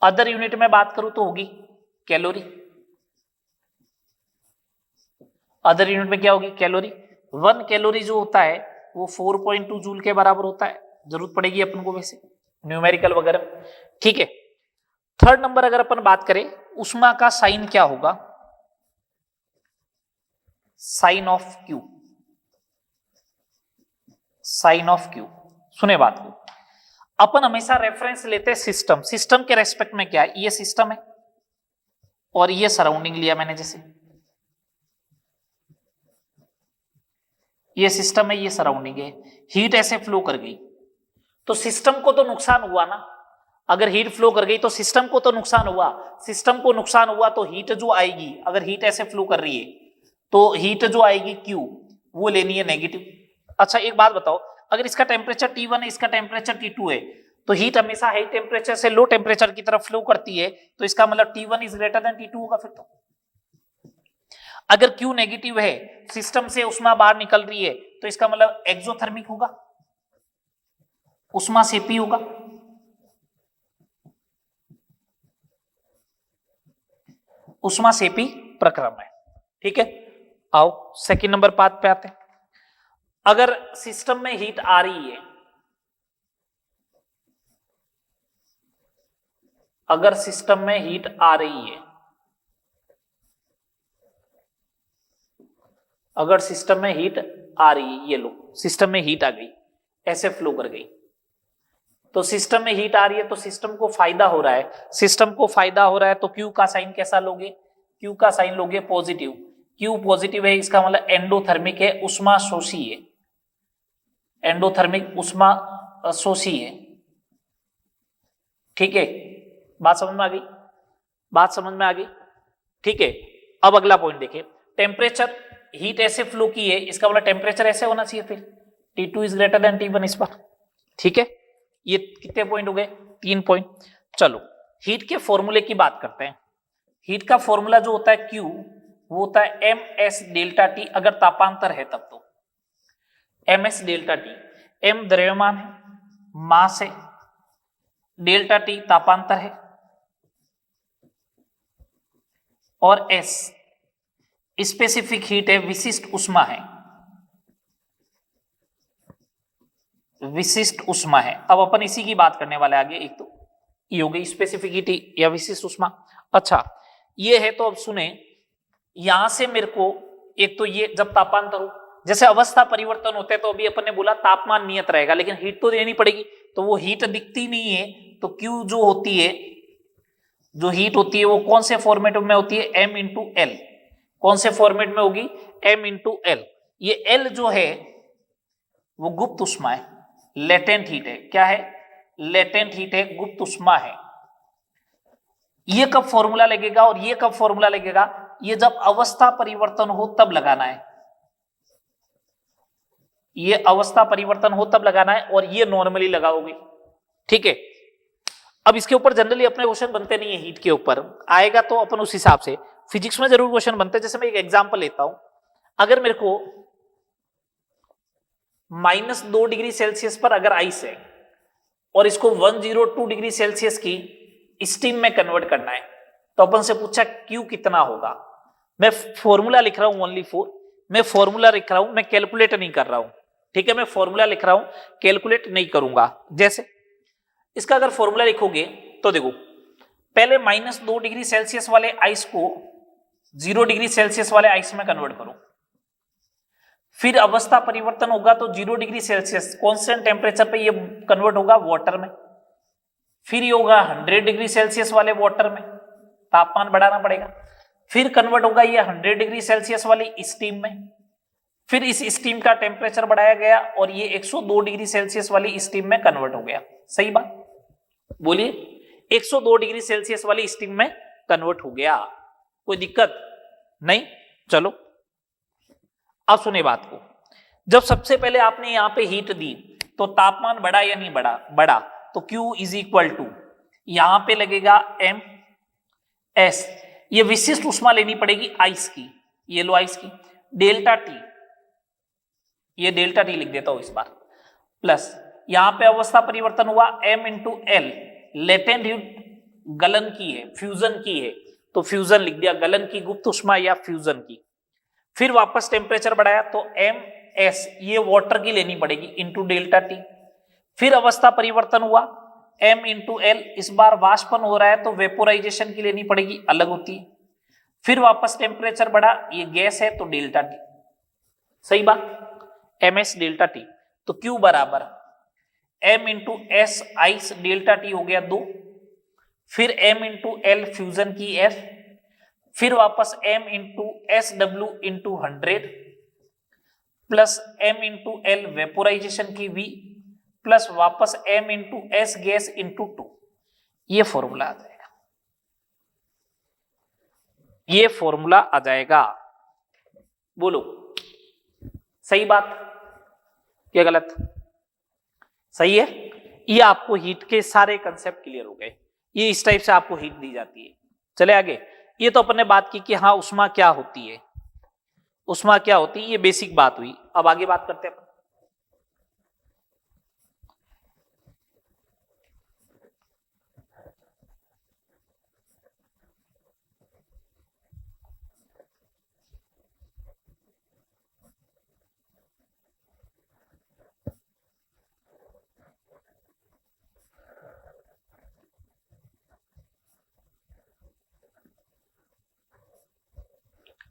अदर यूनिट में बात करूं तो होगी कैलोरी। अदर यूनिट में क्या होगी, कैलोरी। 1 कैलोरी जो होता है वो 4.2 जूल के बराबर होता है। जरूरत पड़ेगी अपन को वैसे न्यूमेरिकल वगैरह। ठीक है, थर्ड नंबर अगर अपन बात करें उष्मा का साइन क्या होगा, sign of Q. Sign of Q, सुने बात को, अपन हमेशा रेफरेंस लेते हैं सिस्टम। सिस्टम के रेस्पेक्ट में क्या है, ये सिस्टम है और ये सराउंडिंग लिया मैंने, जैसे ये सिस्टम है, ये सराउंडिंग है। हीट ऐसे फ्लो कर गई तो सिस्टम को तो नुकसान हुआ ना। अगर हीट फ्लो कर गई तो सिस्टम को तो नुकसान हुआ। सिस्टम को नुकसान हुआ तो हीट जो आएगी, अगर हीट ऐसे फ्लो कर रही है तो हीट जो आएगी क्यू, वो लेनी है नेगेटिव। अच्छा एक बात बताओ, अगर इसका टेम्परेचर T1 है, इसका टेम्परेचर T2 है, तो हीट हमेशा हाई टेम्परेचर से लो टेम्परेचर की तरफ फ्लो करती है, तो इसका मतलब T1 is greater than T2 होगा फिर तो। अगर Q नेगेटिव है, सिस्टम से उष्मा बाहर निकल रही है, तो इसका मतलब एक्सोथर्मिक होगा, उष्मा सेपी होगा। उष्मा सेपी प्रक्रम है, ठीक है। आओ सेकंड नंबर बात पे आते हैं। अगर सिस्टम में हीट आ रही है, अगर सिस्टम में हीट आ रही है, अगर सिस्टम में हीट आ रही है, ये लो सिस्टम में हीट आ गई, ऐसे फ्लो कर गई, तो सिस्टम में हीट आ रही है तो सिस्टम को फायदा हो रहा है, सिस्टम को फायदा हो रहा है तो क्यू का साइन कैसा लोगे, क्यू का साइन लोगे पॉजिटिव। क्यू पॉजिटिव है, इसका मतलब एंडोथर्मिक है, उष्मा शोषी है, एंडोथर्मिक उष्मा शोषी है, ठीक है। बात समझ में आ गई, बात समझ में आ गई, ठीक है। अब अगला पॉइंट देखिए, टेम्परेचर, हीट ऐसे फ्लो की है, इसका मतलब टेम्परेचर ऐसे होना चाहिए फिर, T2 is greater than T1 इस पर, ठीक है। ये कितने पॉइंट हो गए, 3 पॉइंट। चलो हीट के फॉर्मूले की बात करते हैं। हीट का फॉर्मूला जो होता है Q, वो होता है ms डेल्टा T, अगर तापांतर है तब तो ms डेल्टा T। m द्रव्यमान है, मास है, डेल्टा T तापांतर है, और S स्पेसिफिक हीट है, विशिष्ट उष्मा है, विशिष्ट उष्मा है। अब अपन इसी की बात करने वाले आगे, एक तो ये हो गई स्पेसिफिक हीट या विशिष्ट उष्मा। अच्छा ये है, तो अब सुने, यहां से मेरे को एक तो ये जब तापांतर हो, जैसे अवस्था परिवर्तन होते हैं, तो अभी अपन ने बोला तापमान नियत रहेगा, लेकिन हीट तो देनी पड़ेगी, तो वो हीट दिखती नहीं है, तो क्यू जो होती है, जो हीट होती है वो कौन से फॉर्मेट में होती है, m इंटू एल। कौन से फॉर्मेट में होगी, m इंटू एल। ये l जो है वो गुप्त उष्मा है, लेटेंट हीट है, क्या है, लेटेंट हीट है, गुप्त उष्मा है। ये कब फॉर्मूला लगेगा और ये कब फॉर्मूला लगेगा, ये जब अवस्था परिवर्तन हो तब लगाना है, ये अवस्था परिवर्तन हो तब लगाना है, और ये नॉर्मली लगाओगे, ठीक है। अब इसके ऊपर जनरली अपने क्वेश्चन बनते नहीं है, हीट के ऊपर आएगा तो अपन उस हिसाब से, फिजिक्स में जरूर क्वेश्चन बनते हैं। जैसे मैं एक एग्जांपल लेता हूं, अगर मेरे को -2 डिग्री सेल्सियस पर अगर आइस है और इसको 102 डिग्री सेल्सियस की स्टीम में कन्वर्ट करना है, तो अपन से पूछा क्यू कितना होगा। मैं फॉर्मूला लिख रहा हूं ओनली फॉर, मैं फॉर्मूला लिख रहा हूं, मैं कैलकुलेट नहीं कर रहा हूं, ठीक है। मैं फॉर्मूला लिख रहा हूं, कैलकुलेट नहीं करूंगा। जैसे इसका अगर फॉर्मूला लिखोगे तो देखो, पहले -2 डिग्री सेल्सियस वाले आइस को 0 डिग्री सेल्सियस वाले आइस में कन्वर्ट करो, फिर अवस्था परिवर्तन होगा तो 0 डिग्री सेल्सियस कांस्टेंट टेम्परेचर पे ये कन्वर्ट होगा वाटर में, फिर ये होगा 100 डिग्री सेल्सियस वाले वाटर में, तापमान बढ़ाना पड़ेगा, फिर कन्वर्ट होगा ये 100 डिग्री सेल्सियस वाली स्टीम में, फिर इस स्टीम का टेम्परेचर बढ़ाया गया और ये 102 डिग्री सेल्सियस वाली स्टीम में कन्वर्ट हो गया। सही बात बोलिए, 102 डिग्री सेल्सियस वाली स्टीम में कन्वर्ट हो गया, कोई दिक्कत नहीं। चलो अब सुने बात को, जब सबसे पहले आपने यहां पे हीट दी तो तापमान बढ़ा या नहीं बढ़ा, बढ़ा, तो Q इज इक्वल टू, यहां पे लगेगा m s, ये विशिष्ट उष्मा लेनी पड़ेगी आइस की, ये लो आइस की, डेल्टा T, ये डेल्टा T लिख देता हूं इस बार, प्लस यहां पे अवस्था परिवर्तन हुआ m into L, latent heat गलन की है, फ्यूजन की है, तो फ्यूजन लिख दिया, गलन की, गुप्त उष्मा या फ्यूजन की। फिर वापस टेम्परेचर बढ़ाया तो एम एस, ये वाटर की लेनी पड़ेगी, इंटू डेल्टा T। फिर अवस्था परिवर्तन हुआ m इंटू एल, इस बार वाष्पन हो रहा है तो वेपोराइजेशन की लेनी पड़ेगी, अलग होती है। फिर वापस टेम्परेचर बढ़ा, ये गैस है तो डेल्टा T। सही बात, एम एस डेल्टा T, तो Q बराबर m into S ice delta T हो गया 2, फिर m इंटू एल फ्यूजन की F, फिर वापस m into S W into 100 plus m into L vaporisation की V, प्लस वापस m into S gas into 2, ये फॉर्मूला आ जाएगा, ये फॉर्मूला आ जाएगा। बोलो सही बात, क्या गलत? सही है। ये आपको हीट के सारे कंसेप्ट क्लियर हो गए। ये इस टाइप से आपको हीट दी जाती है। चले आगे। ये तो अपन ने बात की कि हाँ उष्मा क्या होती है, उष्मा क्या होती है, ये बेसिक बात हुई। अब आगे बात करते हैं।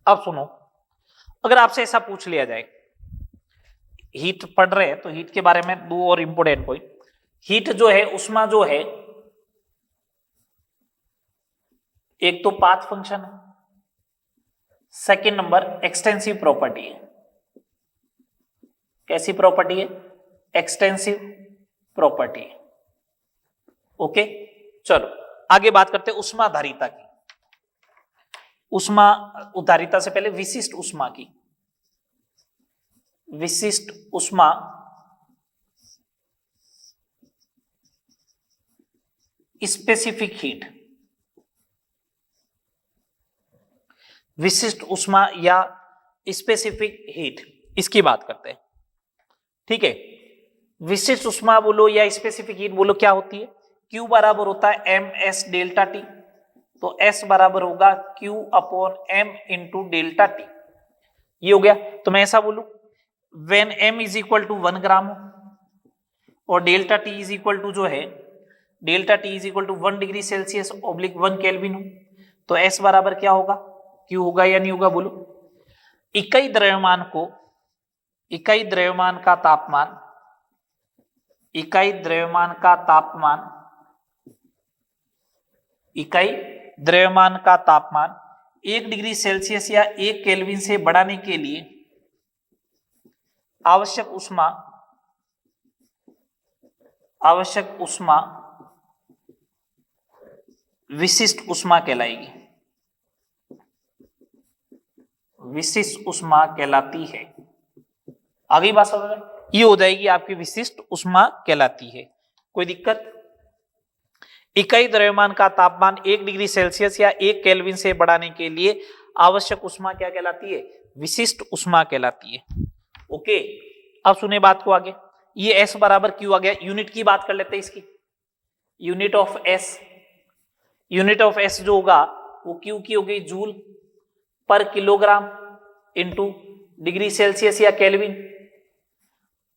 अब सुनो, अगर आपसे ऐसा पूछ लिया जाए, हीट पढ़ रहे हैं तो हीट के बारे में दो और इंपोर्टेंट पॉइंट। हीट जो है, उष्मा जो है, एक तो पाथ फंक्शन है, सेकंड नंबर एक्सटेंसिव प्रॉपर्टी है। कैसी प्रॉपर्टी है? एक्सटेंसिव प्रॉपर्टी है। ओके, चलो आगे बात करते हैं उष्मा धारिता की। उष्मा उधारिता से पहले विशिष्ट उष्मा की। विशिष्ट उष्मा स्पेसिफिक हीट, विशिष्ट उष्मा या स्पेसिफिक हीट, इसकी बात करते हैं। ठीक है, विशिष्ट उष्मा बोलो या स्पेसिफिक हीट बोलो, क्या होती है? Q बराबर होता है एम एस डेल्टा टी, तो S बराबर होगा Q upon M into delta T. ये हो गया। तो मैं ऐसा बोलूं, when M is equal to 1 gram और delta T is equal to जो है, delta T is equal to 1 degree Celsius oblique 1 kelvin हो, तो S बराबर क्या होगा? Q होगा या नहीं होगा? बोलो। इकाई द्रव्यमान को, इकाई द्रव्यमान का तापमान, इकाई द्रव्यमान का तापमान, इकाई द्रव्यमान का तापमान 1 डिग्री सेल्सियस या 1 केल्विन से बढ़ाने के लिए आवश्यक उष्मा, आवश्यक उष्मा विशिष्ट उष्मा कहलाएगी, विशिष्ट उष्मा कहलाती है। आगे बात समझ में? ये हो जाएगी आपकी विशिष्ट उष्मा कहलाती है। कोई दिक्कत? इकाई द्रव्यमान का तापमान 1 डिग्री सेल्सियस या 1 केल्विन से बढ़ाने के लिए आवश्यक उष्मा क्या कहलाती है? विशिष्ट उष्मा कहलाती है। ओके, अब सुने बात को आगे। ये S बराबर Q आ गया। यूनिट की बात कर लेते हैं इसकी। Unit of S, unit of S जो होगा वो Q की हो गई जूल पर किलोग्राम इंटू डिग्री सेल्सियस या केल्विन,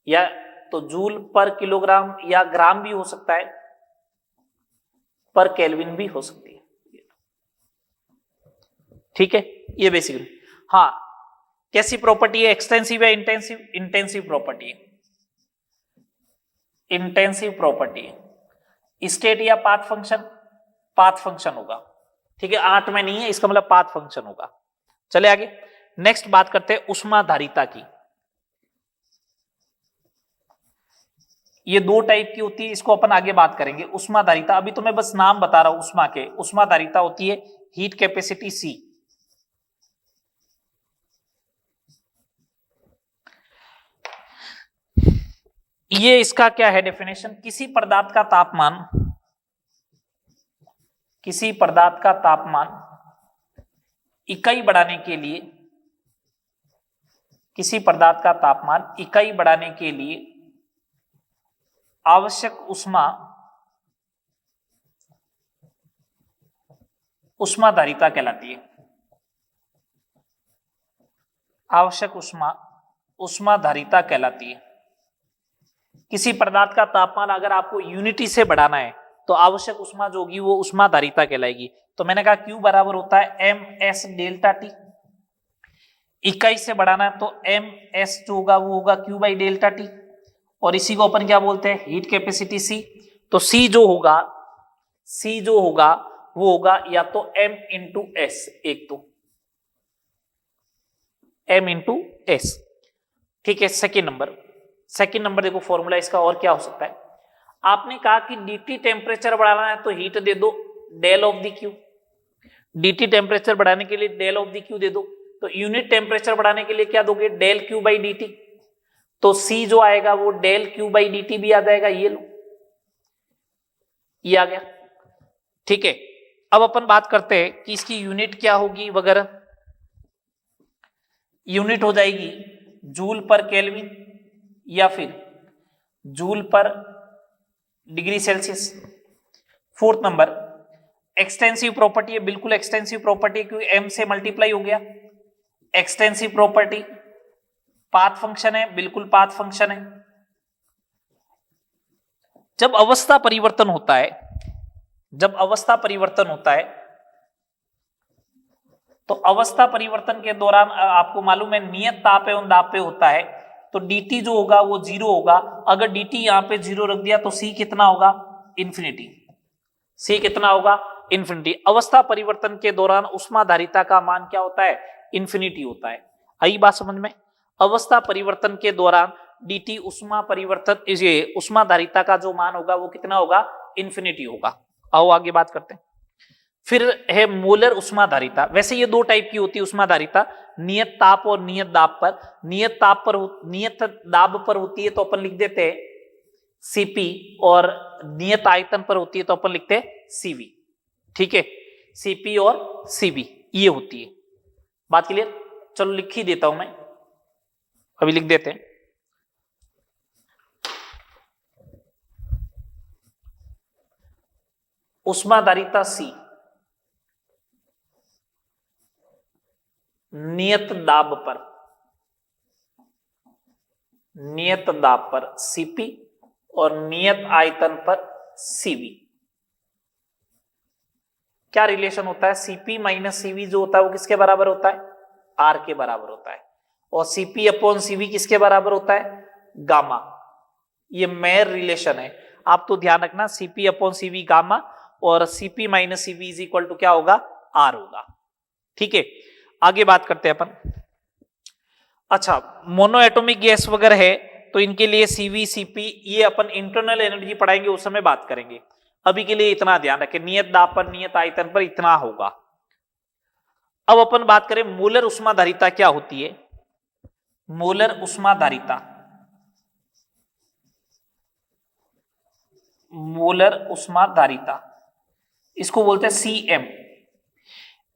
या तो जूल पर किलोग्राम या ग्राम भी हो सकता है, पर केल्विन भी हो सकती है। ठीक है, ये बेसिकली। हाँ, कैसी प्रॉपर्टी है? एक्सटेंसिव या इंटेंसिव? इंटेंसिव प्रॉपर्टी है, इंटेंसिव प्रॉपर्टी है। स्टेट या पाथ फंक्शन? पाथ फंक्शन होगा। ठीक है, 8 में नहीं है, इसका मतलब पाथ फंक्शन होगा। चले आगे, नेक्स्ट बात करते हैं उष्मा धारिता की। ये 2 टाइप की होती है, इसको अपन आगे बात करेंगे। उष्मा धारिता, अभी तो मैं बस नाम बता रहा हूं उष्मा के। उष्मा धारिता होती है हीट कैपेसिटी C। ये इसका क्या है डेफिनेशन? किसी पदार्थ का तापमान, किसी पदार्थ का तापमान इकाई बढ़ाने के लिए, किसी पदार्थ का तापमान इकाई बढ़ाने के लिए आवश्यक उष्मा, उष्मा धारिता कहलाती है। आवश्यक उष्मा, उष्मा धारिता कहलाती है। किसी पदार्थ का तापमान अगर आपको यूनिटी से बढ़ाना है तो आवश्यक उष्मा जो होगी वो उष्मा धारिता कहलाएगी। तो मैंने कहा Q बराबर होता है एम एस डेल्टा टी। इकाई से बढ़ाना है तो एम एस जो होगा वो होगा Q बाई डेल्टा टी, और इसी को अपन क्या बोलते हैं? Heat capacity C। तो C जो होगा, C जो होगा वो होगा या तो M इंटू एस, एक तो M इंटू एस। ठीक है, सेकेंड नंबर, सेकेंड नंबर देखो फॉर्मूला इसका और क्या हो सकता है? आपने कहा कि dt टेम्परेचर बढ़ाना है तो हीट दे दो del of the Q. dt temperature बढ़ाने के लिए डेल ऑफ द क्यू दे दो, तो यूनिट टेम्परेचर बढ़ाने के लिए क्या दोगे? Del Q by dt। तो C जो आएगा वो del Q by D T भी आ जाएगा, ये लो, ये आ गया। ठीक है, अब अपन बात करते हैं कि इसकी यूनिट क्या होगी वगैरह। यूनिट हो जाएगी जूल पर केल्विन या फिर जूल पर degree Celsius. Fourth number, extensive property है, बिल्कुल एक्सटेंसिव प्रॉपर्टी क्योंकि m से मल्टीप्लाई हो गया। एक्सटेंसिव प्रॉपर्टी पाथ फंक्शन है, बिल्कुल पाथ फंक्शन है। जब अवस्था परिवर्तन होता है, जब अवस्था परिवर्तन होता है तो अवस्था परिवर्तन के दौरान आपको मालूम है नियत ताप एवं दाब पे होता है, तो dt जो होगा वो 0 होगा। अगर dt यहां पे 0 रख दिया तो c कितना होगा, इन्फिनिटी। c कितना होगा, इन्फिनिटी। अवस्था परिवर्तन के दौरान उष्माधारिता का मान क्या होता है, इन्फिनिटी होता है। आई बात समझ में। अवस्था परिवर्तन के दौरान dt उष्मा परिवर्तन, ये उष्माधारिता का जो मान होगा वो कितना होगा, इन्फिनिटी होगा। आओ आगे बात करते हैं। फिर है मोलर उष्माधारिता। वैसे ये दो टाइप की होती है उष्माधारिता, नियत ताप और नियत दाब पर। नियत ताप पर, नियत दाब पर होती है तो अपन लिख देते हैं Cp, और नियत आयतन पर होती है तो अपन लिखते हैं Cv। ठीक है, Cp और Cv ये होती है। बात क्लियर। चलो लिख ही देता हूं मैं, अभी लिख देते हैं। उष्माधारिता C नियत दाब पर, नियत दाब पर Cp और नियत आयतन पर Cv। क्या रिलेशन होता है, Cp माइनस Cv जो होता है वो किसके बराबर होता है, R के बराबर होता है। और Cp अपॉन Cv किसके बराबर होता है, गामा। ये मेयर रिलेशन है, आप तो ध्यान रखना। Cp अपॉन Cv गामा और Cp minus Cv is equal to क्या होगा, R होगा। ठीक है, आगे बात करते हैं अपन। अच्छा, मोनो एटॉमिक गैस वगैरह है तो इनके लिए Cv Cp ये अपन इंटरनल एनर्जी पढ़ाएंगे, उस समय बात करेंगे। अभी के लिए इतना ध्यान रखें, नियत दाब पर नियत आयतन पर इतना होगा। अब अपन बात करें मोलर उष्माधारिता क्या होती है। मोलर उष्माधारिता, मोलर उष्माधारिता इसको बोलते हैं Cm।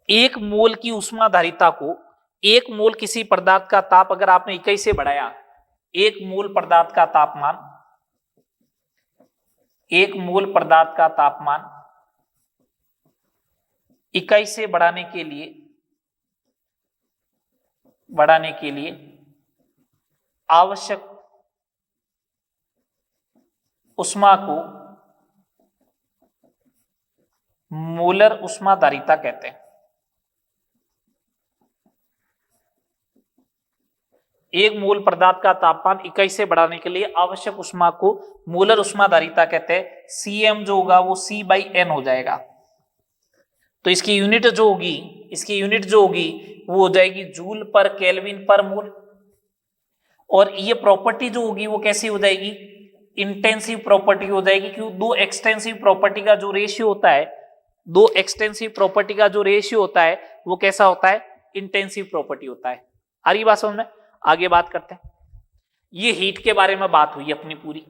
एक मोल की उष्माधारिता को, एक मोल किसी पदार्थ का ताप अगर आपने 21 से बढ़ाया, एक मोल पदार्थ का तापमान, एक मोल पदार्थ का तापमान 21 से बढ़ाने के लिए आवश्यक उष्मा को मोलर उष्माधारिता कहते हैं। एक मोल पदार्थ का तापमान 21 से बढ़ाने के लिए आवश्यक उष्मा को मोलर उष्माधारिता कहते हैं। Cm जो होगा वो C/N हो जाएगा। तो इसकी यूनिट जो होगी, इसकी यूनिट जो होगी वो हो जाएगी जूल पर केल्विन पर मोल। और ये प्रॉपर्टी जो होगी वो कैसी हो जाएगी, इंटेंसिव प्रॉपर्टी हो जाएगी। क्यों, दो एक्सटेंसिव प्रॉपर्टी का जो रेशियो होता है, दो एक्सटेंसिव प्रॉपर्टी का जो रेशियो होता है वो कैसा होता है, इंटेंसिव प्रॉपर्टी होता है। आ रही बात समझ में। आगे बात करते हैं। ये हीट के बारे में बात हुई अपनी पूरी।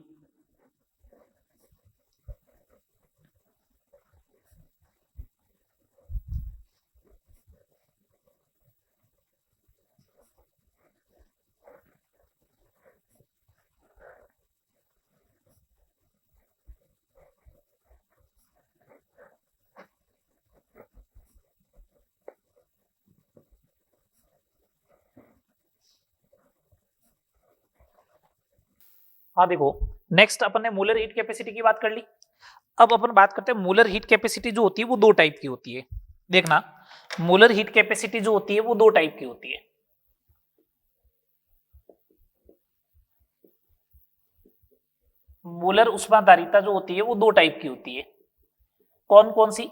हाँ देखो, नेक्स्ट अपन ने मोलर हीट कैपेसिटी की बात कर ली। अब अपन बात करते हैं मोलर हीट कैपेसिटी जो होती है वो दो टाइप की होती है। देखना, मोलर हीट कैपेसिटी जो होती है वो दो टाइप की होती है। मोलर उष्माधारिता जो होती है वो दो टाइप की होती है। कौन कौन सी,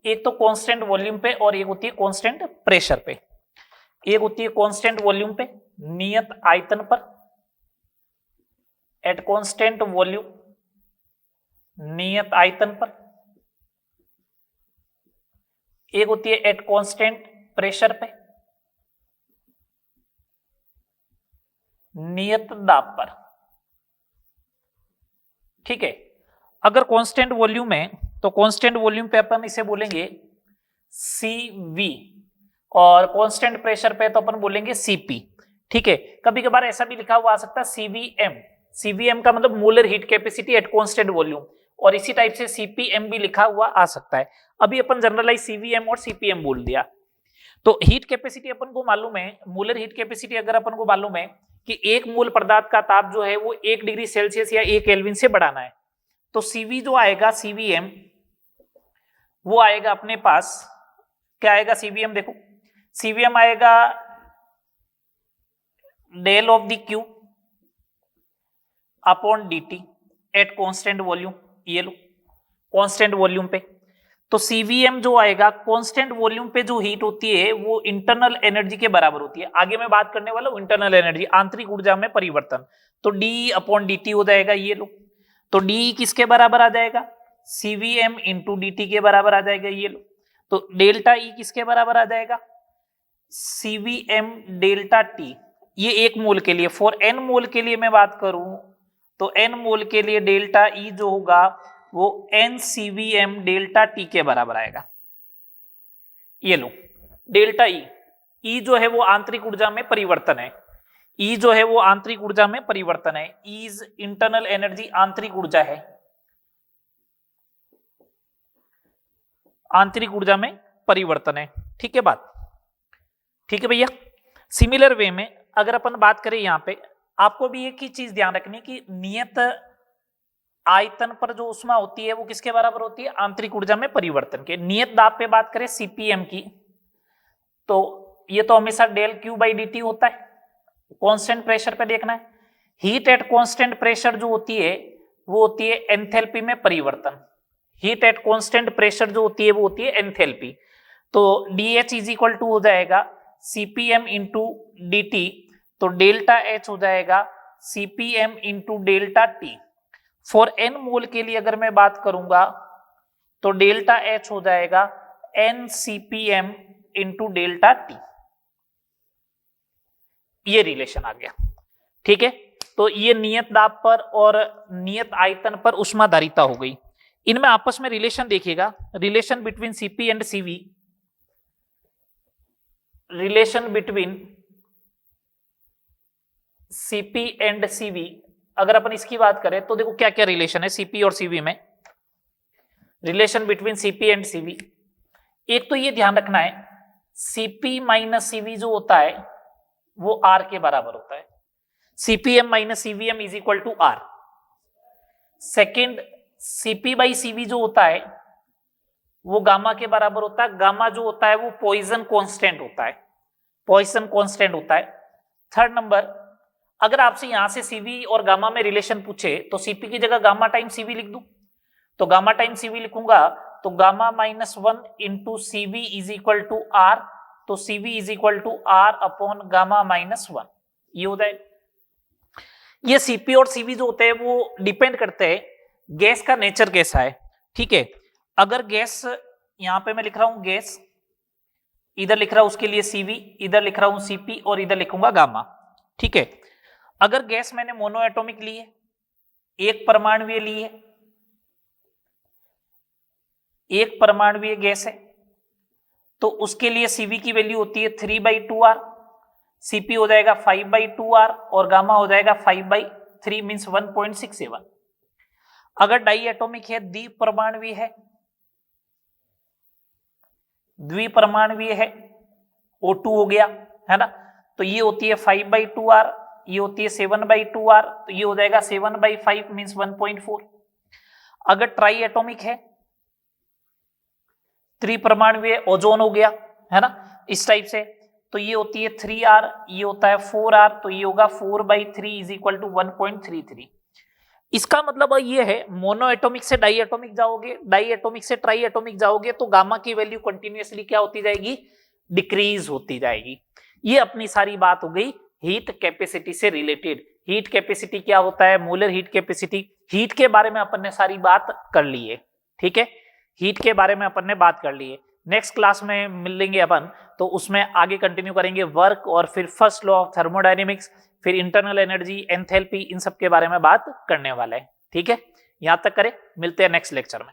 एक तो कांस्टेंट वॉल्यूम पे और एक होती है कांस्टेंट प्रेशर पे। एक होती है कांस्टेंट वॉल्यूम पे, नियत आयतन पर, एट कांस्टेंट वॉल्यूम, नियत आयतन पर। एक होती है एट कांस्टेंट प्रेशर पे, नियत दाब पर, ठीक है। अगर कांस्टेंट वॉल्यूम है तो कांस्टेंट वॉल्यूम पे अपन इसे बोलेंगे CV, और कांस्टेंट प्रेशर पे तो अपन बोलेंगे CP, ठीक है। कभी कभार ऐसा भी लिखा हुआ आ सकता है CVM, CVM का मतलब molar heat capacity eight constant volume, और इसी टाइप से CPM भी लिखा हुआ आ सकता है। अभी अपन जनरलाइज CVM और CPM बोल दिया। तो हीट कैपेसिटी अपन को मालूम है, मोलर हीट कैपेसिटी अगर अपन को मालूम है कि एक मोल पदार्थ का ताप जो है वो 1 डिग्री सेल्सियस या 1 केल्विन से बढ़ाना है, तो CV जो आएगा CVM वो आएगा अपने पास, क्या आएगा CVM, देखो CVM आएगा del of the Q upon dt at constant volume, ये लो कांस्टेंट वॉल्यूम पे। तो CVM जो आएगा कांस्टेंट वॉल्यूम पे जो हीट होती है वो इंटरनल एनर्जी के बराबर होती है। आगे मैं बात करने वाला हूं इंटरनल एनर्जी, आंतरिक ऊर्जा में परिवर्तन। तो D अपॉन dt हो जाएगा, ये लो। तो D किसके बराबर आ जाएगा, CVM इंटू dt के बराबर आ जाएगा, ये लो। तो डेल्टा E किसके बराबर आ जाएगा, CVM डेल्टा T। ये एक मोल के लिए, फॉर n मोल के लिए मैं बात करूं तो n मोल के लिए डेल्टा E जो होगा वो NCVM डेल्टा T के बराबर आएगा, ये लो। डेल्टा E जो है वो आंतरिक ऊर्जा में परिवर्तन है, E जो है वो आंतरिक ऊर्जा में परिवर्तन है, इज इंटरनल एनर्जी, आंतरिक ऊर्जा है, आंतरिक ऊर्जा में परिवर्तन है, ठीक है बात, ठीक है भैया। सिमिलर वे में अगर अपन बात करें यहां पे, आपको भी एक ही चीज ध्यान रखनी कि नियत आयतन पर जो ऊष्मा होती है वो किसके बराबर होती है, आंतरिक ऊर्जा में परिवर्तन के। नियत दाब पे बात करें CPM की, तो ये तो हमेशा डेल Q बाई dt होता है। कांस्टेंट प्रेशर पे देखना है, हीट एट कांस्टेंट प्रेशर जो होती है वो होती है एंथैल्पी में परिवर्तन। हीट एट कांस्टेंट प्रेशर जो होती है वो होती है एंथैल्पी। तो DH इज इक्वल टू हो जाएगा CPM इंटू dt, तो डेल्टा H हो जाएगा CPM into delta T। For n मोल के लिए अगर मैं बात करूंगा तो डेल्टा H हो जाएगा NCPM इंटू डेल्टा T, ये रिलेशन आ गया, ठीक है। तो ये नियत दाब पर और नियत आयतन पर ऊष्माधारिता हो गई। इनमें आपस में रिलेशन देखिएगा, relation between CP and CV, relation between CP and CV, अगर अपन इसकी बात करें तो देखो क्या क्या रिलेशन है CP और CV में। Relation between CP and CV, एक तो ये ध्यान रखना है CP माइनस CV जो होता है वो R के बराबर होता है, CPM minus CVM is equal to R। Second, CP by CV जो होता है वो गामा के बराबर होता है, गामा जो होता है वो पॉइसन कांस्टेंट होता है, पॉइसन कांस्टेंट होता है। थर्ड नंबर, अगर आपसे यहां से CV और गामा में रिलेशन पूछे तो CP की जगह गामा टाइम CV लिख दूं, तो गामा टाइम CV लिखूंगा तो gamma minus 1 into CV is equal to R, तो CV is equal to R upon gamma minus 1, ये हो जाएगा। ये CP और CV जो होते हैं वो डिपेंड करते हैं गैस का नेचर कैसा है, ठीक है। अगर गैस, यहां पे मैं लिख रहा हूं गैस, इधर लिख रहा हूं उसके लिए CV, इधर लिख रहा हूं CP और इधर लिखूंगा गामा, ठीक है। अगर गैस मैंने मोनो एटॉमिक ली है, एक परमाणुवीय ली है, एक परमाणुवीय गैस है, तो उसके लिए CV की वैल्यू होती है 3/2R, CP हो जाएगा 5/2R और गामा हो जाएगा 5/3 मीन्स 1.67। अगर डाई एटॉमिक है, द्विपरमाणुवीय है, द्विपरमाणुवीय है, O2 हो गया, है ना, तो ये होती है 5/2R, ये होती है 7/2R, तो ये हो जाएगा 7/5 मीन्स 1.4। अगर ट्राई एटॉमिक है, त्रिपरमाणुवीय, ओजोन हो गया, है ना, इस टाइप से, तो ये होती है 3R, ये होता है 4R, तो ये होगा 4/3 इज इक्वल टू 1.33। इसका मतलब ये है मोनो एटॉमिक से डाई एटॉमिक जाओगे, डाई एटॉमिक से ट्राई एटॉमिक जाओगे तो गामा की वैल्यू कंटिन्यूअसली क्या होती जाएगी, डिक्रीज होती जाएगी। ये अपनी सारी बात हो गई हीट कैपेसिटी से रिलेटेड। हीट कैपेसिटी क्या होता है, मोलर हीट कैपेसिटी, हीट के बारे में अपन ने सारी बात कर ली है, ठीक है, हीट के बारे में अपन ने बात कर ली है। नेक्स्ट क्लास में मिल लेंगे अपन, तो उसमें आगे कंटिन्यू करेंगे वर्क और फिर फर्स्ट लॉ ऑफ थर्मोडायनेमिक्स, फिर इंटरनल एनर्जी, एंथैल्पी, इन सब के बारे में बात करने वाला है। ठीक है, यहां तक करें, मिलते हैं नेक्स्ट लेक्चर में।